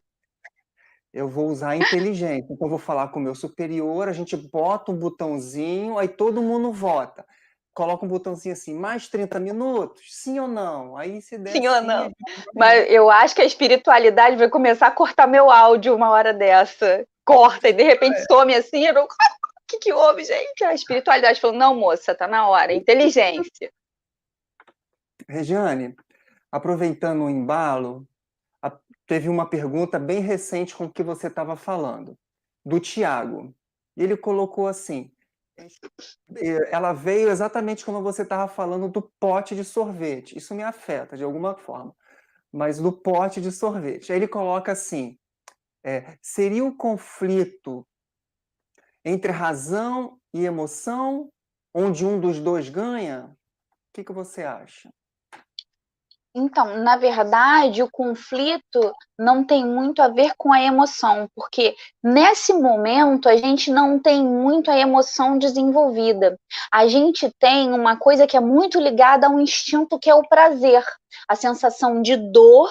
eu vou usar a inteligência. Então, eu vou falar com o meu superior, a gente bota um botãozinho, aí todo mundo vota. Coloca um botãozinho assim, mais 30 minutos? Sim ou não? Aí, se der Sim ou sim, a não? gente Mas eu acho que a espiritualidade vai começar a cortar meu áudio uma hora dessa. Corta e de repente some assim. Eu não... O que houve, gente? A espiritualidade falou: não, moça, tá na hora. Inteligência. Regiane, aproveitando o embalo, teve uma pergunta bem recente com o que você estava falando, do Tiago. Ele colocou assim, ela veio exatamente como você estava falando do pote de sorvete. Isso me afeta de alguma forma, mas do pote de sorvete. Aí ele coloca assim, seria o conflito entre razão e emoção, onde um dos dois ganha? O que você acha? Então, na verdade, o conflito não tem muito a ver com a emoção, porque nesse momento a gente não tem muito a emoção desenvolvida. A gente tem uma coisa que é muito ligada a um instinto que é o prazer, a sensação de dor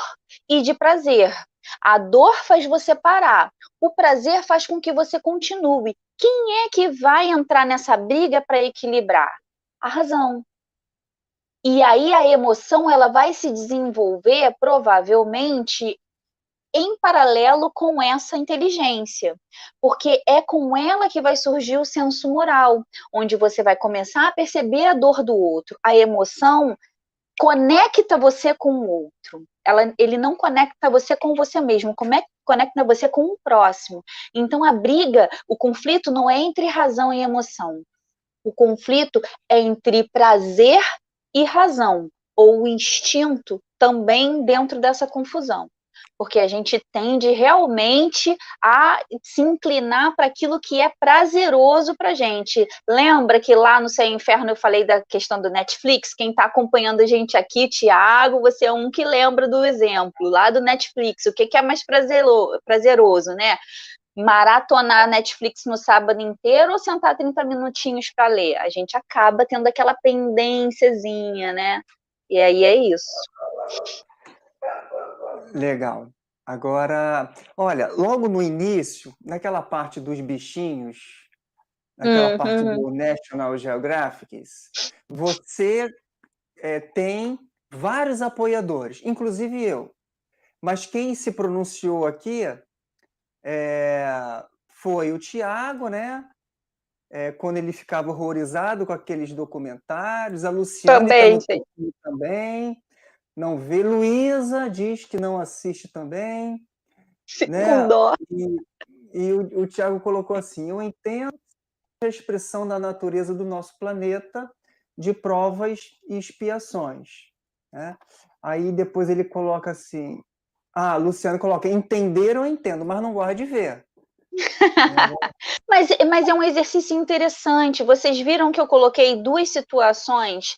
e de prazer. A dor faz você parar, o prazer faz com que você continue. Quem é que vai entrar nessa briga para equilibrar? A razão. E aí a emoção ela vai se desenvolver provavelmente em paralelo com essa inteligência, porque é com ela que vai surgir o senso moral, onde você vai começar a perceber a dor do outro. A emoção conecta você com o outro. Ele não conecta você com você mesmo, conecta você com o próximo. Então a briga, o conflito não é entre razão e emoção. O conflito é entre prazer e razão, ou o instinto também dentro dessa confusão. Porque a gente tende realmente a se inclinar para aquilo que é prazeroso para a gente. Lembra que lá no Céu e Inferno eu falei da questão do Netflix? Quem está acompanhando a gente aqui, Tiago, você é um que lembra do exemplo lá do Netflix. O que é mais prazeroso, né? Maratonar Netflix no sábado inteiro ou sentar 30 minutinhos para ler? A gente acaba tendo aquela pendênciazinha, né? E aí é isso. Legal. Agora, olha, logo no início, naquela parte dos bichinhos, naquela parte do National Geographic, você tem vários apoiadores, inclusive eu. Mas quem se pronunciou aqui foi o Tiago, né? Quando ele ficava horrorizado com aqueles documentários, a Luciane Também, gente. também, não vê. Luísa diz que não assiste também, Fico né? com dó. E o Tiago colocou assim, eu entendo a expressão da natureza do nosso planeta de provas e expiações. Né? Aí depois ele coloca assim, Luciano coloca, entender eu entendo, mas não gosto de ver. Mas é um exercício interessante. Vocês viram que eu coloquei duas situações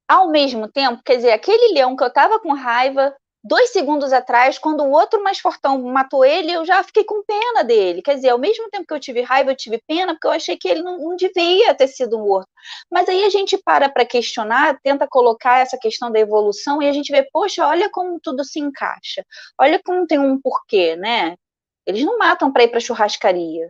ao mesmo tempo? Quer dizer, aquele leão que eu estava com raiva 2 segundos atrás, quando o outro mais fortão matou ele, eu já fiquei com pena dele. Quer dizer, ao mesmo tempo que eu tive raiva, eu tive pena, porque eu achei que ele não devia ter sido morto. Mas aí a gente para questionar, tenta colocar essa questão da evolução e a gente vê, poxa, olha como tudo se encaixa. Olha como tem um porquê, né? Eles não matam para ir para churrascaria.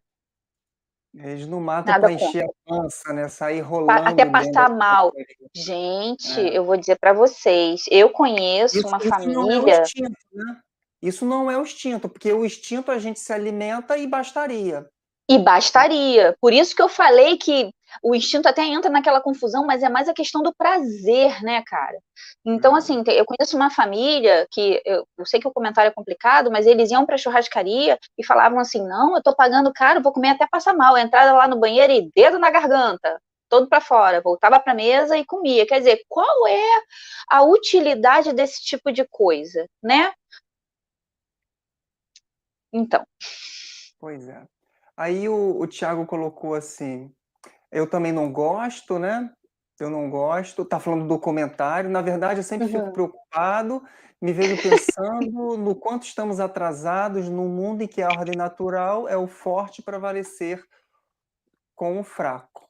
Eles não matam Nada para contra. encher a pança, né? Sair Até rolando dentro passar da mal. churrascaria. Gente, eu vou dizer para vocês, eu conheço uma Isso não é o família. instinto, né? Isso não é o instinto, porque o instinto a gente se alimenta e bastaria. E bastaria. Por isso que eu falei que o instinto até entra naquela confusão, mas é mais a questão do prazer, né, cara? Então, assim, eu conheço uma família que, eu sei que o comentário é complicado, mas eles iam pra churrascaria e falavam assim, não, eu tô pagando caro, vou comer até passar mal. Entrada lá no banheiro e dedo na garganta, todo pra fora. Voltava pra mesa e comia. Quer dizer, qual é a utilidade desse tipo de coisa, né? Então. Pois é. Aí o Thiago colocou assim, eu também não gosto, né? Eu não gosto. Tá falando do documentário. Na verdade, eu sempre fico preocupado, me vejo pensando no quanto estamos atrasados num mundo em que a ordem natural é o forte prevalecer com o fraco.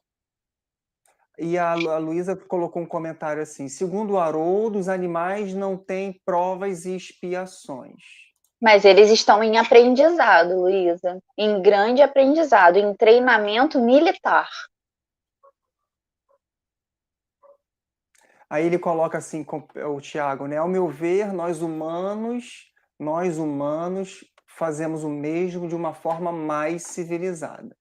E a Luísa colocou um comentário assim: segundo o Haroldo, os animais não têm provas e expiações. Mas eles estão em aprendizado, Luísa, em grande aprendizado, em treinamento militar. Aí ele coloca assim, o Tiago, né? Ao meu ver, nós humanos fazemos o mesmo de uma forma mais civilizada.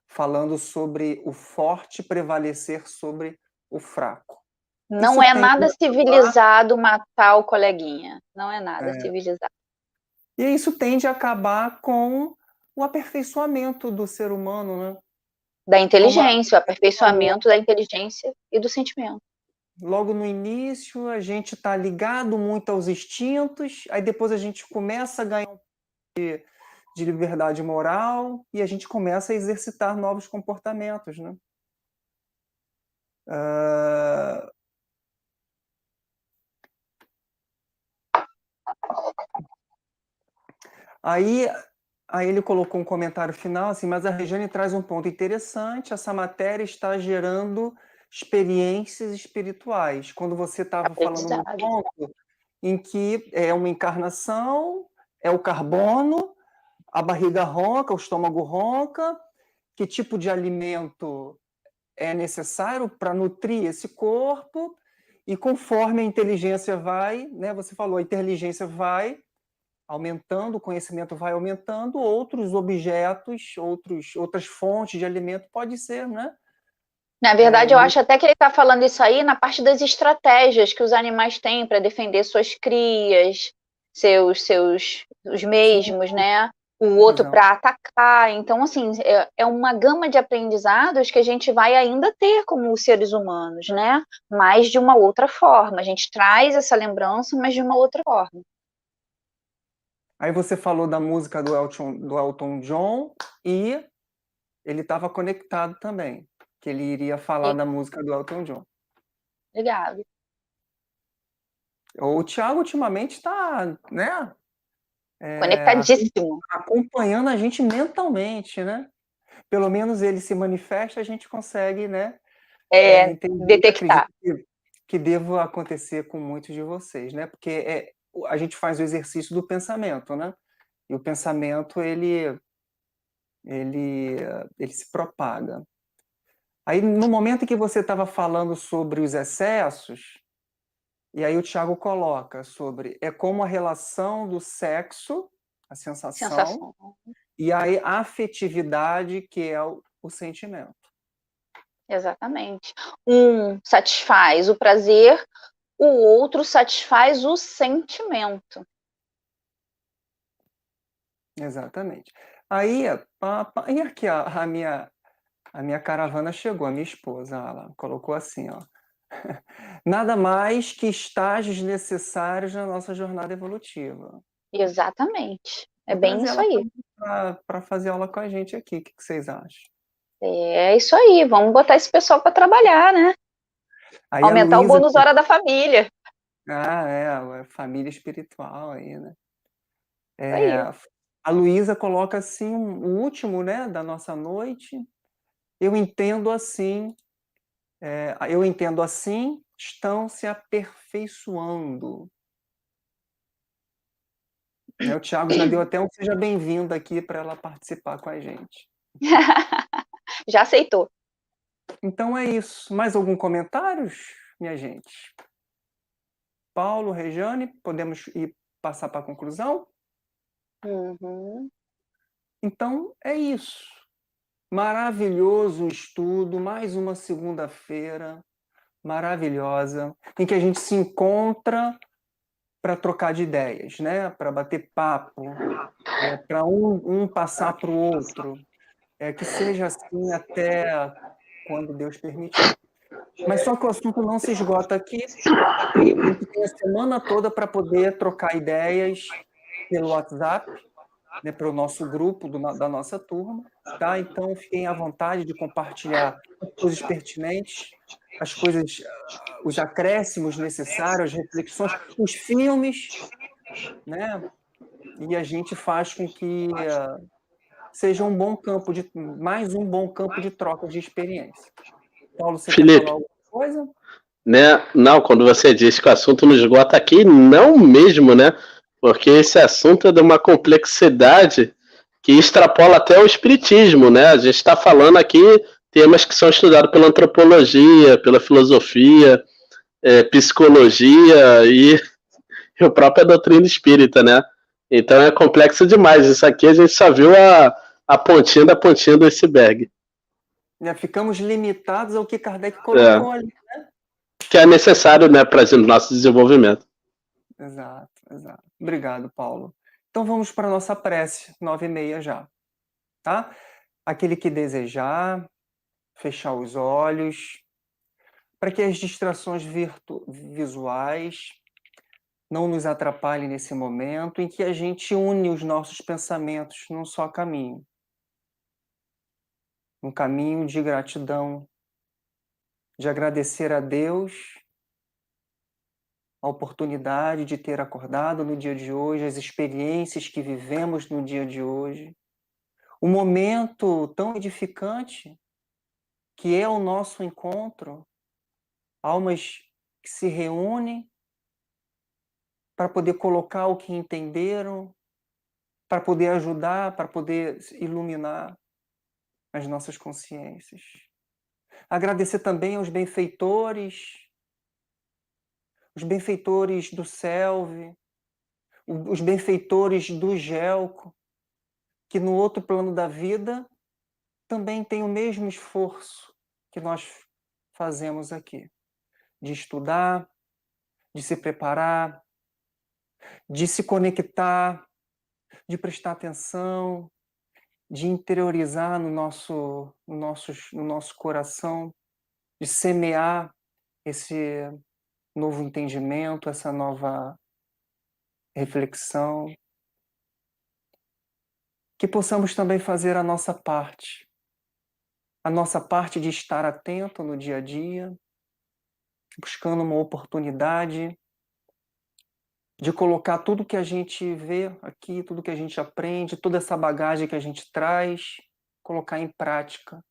Falando sobre o forte prevalecer sobre o fraco. Não é nada civilizado matar o coleguinha. Não é nada civilizado. E isso tende a acabar com o aperfeiçoamento do ser humano, né? Da inteligência, o aperfeiçoamento da inteligência e do sentimento. Logo no início, a gente está ligado muito aos instintos, aí depois a gente começa a ganhar um pouco de liberdade moral e a gente começa a exercitar novos comportamentos, né? Aí ele colocou um comentário final assim, mas a Regiane traz um ponto interessante, essa matéria está gerando experiências espirituais. Quando você estava falando no ponto em que é uma encarnação, é o carbono, a barriga ronca, o estômago ronca, que tipo de alimento é necessário para nutrir esse corpo, e conforme a inteligência vai, né, você falou, a inteligência vai aumentando, o conhecimento vai aumentando, outros objetos, outras fontes de alimento pode ser, né? Na verdade, eu acho até que ele está falando isso aí na parte das estratégias que os animais têm para defender suas crias, os mesmos, né? O outro para atacar. Então, assim, é uma gama de aprendizados que a gente vai ainda ter como seres humanos, né? Mas de uma outra forma. A gente traz essa lembrança, mas de uma outra forma. Aí você falou da música do Elton John e ele estava conectado também, que ele iria falar da música do Elton John. Obrigado. O Thiago ultimamente está, né? Conectadíssimo. Acompanhando a gente mentalmente, né? Pelo menos ele se manifesta, a gente consegue, né? Detectar. Acredito que deva acontecer com muitos de vocês, né? Porque a gente faz o exercício do pensamento, né? E o pensamento ele se propaga. Aí no momento em que você estava falando sobre os excessos, e aí o Tiago coloca sobre é como a relação do sexo, a sensação. E a afetividade, que é o sentimento. Exatamente. Um satisfaz o prazer, o outro satisfaz o sentimento. Exatamente. Aí, e aqui a minha caravana chegou, a minha esposa, ela colocou assim, ó. Nada mais que estágios necessários na nossa jornada evolutiva. Exatamente. É bem isso aí. Para fazer aula com a gente aqui, o que vocês acham? É isso aí, vamos botar esse pessoal para trabalhar, né? Aí aumentar o bônus hora da família. A família espiritual aí, né? A Luísa coloca assim, o último, né, da nossa noite. Eu entendo assim, estão se aperfeiçoando. O Thiago já deu até um seja bem-vindo aqui para ela participar com a gente. Já aceitou. Então é isso. Mais algum comentário, minha gente? Paulo, Regiane, podemos ir passar para a conclusão? Uhum. Então é isso. Maravilhoso estudo, mais uma segunda-feira maravilhosa, em que a gente se encontra para trocar de ideias, né? Para bater papo, para um passar para o outro, que seja assim até quando Deus permitir. Mas só que o assunto não se esgota aqui, a gente tem a semana toda para poder trocar ideias pelo WhatsApp, né, para o nosso grupo da nossa turma, tá? Então fiquem à vontade de compartilhar as coisas pertinentes, as coisas, os acréscimos necessários, as reflexões, os filmes, né? E a gente faz com que seja mais um bom campo de troca de experiência. Paulo, você Felipe, quer falar alguma coisa? Né? Não, quando você diz que o assunto não esgota aqui, não mesmo, né? Porque esse assunto é de uma complexidade que extrapola até o espiritismo, né? A gente está falando aqui temas que são estudados pela antropologia, pela filosofia, psicologia e a própria doutrina espírita, né? Então é complexo demais. Isso aqui a gente só viu a pontinha da pontinha do iceberg. Ficamos limitados ao que Kardec colocou ali. Que é necessário, né, para o nosso desenvolvimento. Exato. Obrigado, Paulo. Então vamos para a nossa prece, 9h30 já, tá? Aquele que desejar, fechar os olhos, para que as distrações visuais não nos atrapalhem nesse momento em que a gente une os nossos pensamentos num só caminho. Um caminho de gratidão, de agradecer a Deus a oportunidade de ter acordado no dia de hoje, as experiências que vivemos no dia de hoje, o momento tão edificante que é o nosso encontro, almas que se reúnem para poder colocar o que entenderam, para poder ajudar, para poder iluminar as nossas consciências. Agradecer também aos benfeitores, os benfeitores do Selve, os benfeitores do Gelco, que no outro plano da vida também tem o mesmo esforço que nós fazemos aqui, de estudar, de se preparar, de se conectar, de prestar atenção, de interiorizar no nosso coração, de semear esse novo entendimento, essa nova reflexão. Que possamos também fazer a nossa parte de estar atento no dia a dia, buscando uma oportunidade de colocar tudo que a gente vê aqui, tudo que a gente aprende, toda essa bagagem que a gente traz, colocar em prática,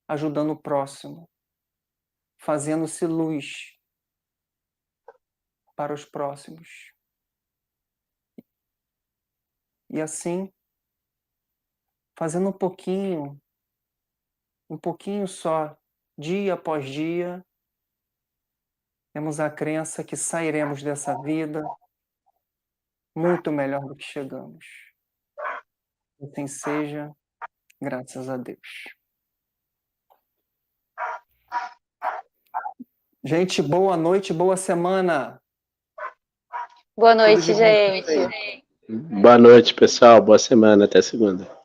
ajudando o próximo, fazendo-se luz para os próximos. E assim, fazendo um pouquinho só, dia após dia, temos a crença que sairemos dessa vida muito melhor do que chegamos. Assim seja, graças a Deus. Gente, boa noite, boa semana. Boa noite, gente. Boa noite, pessoal. Boa semana. Até segunda.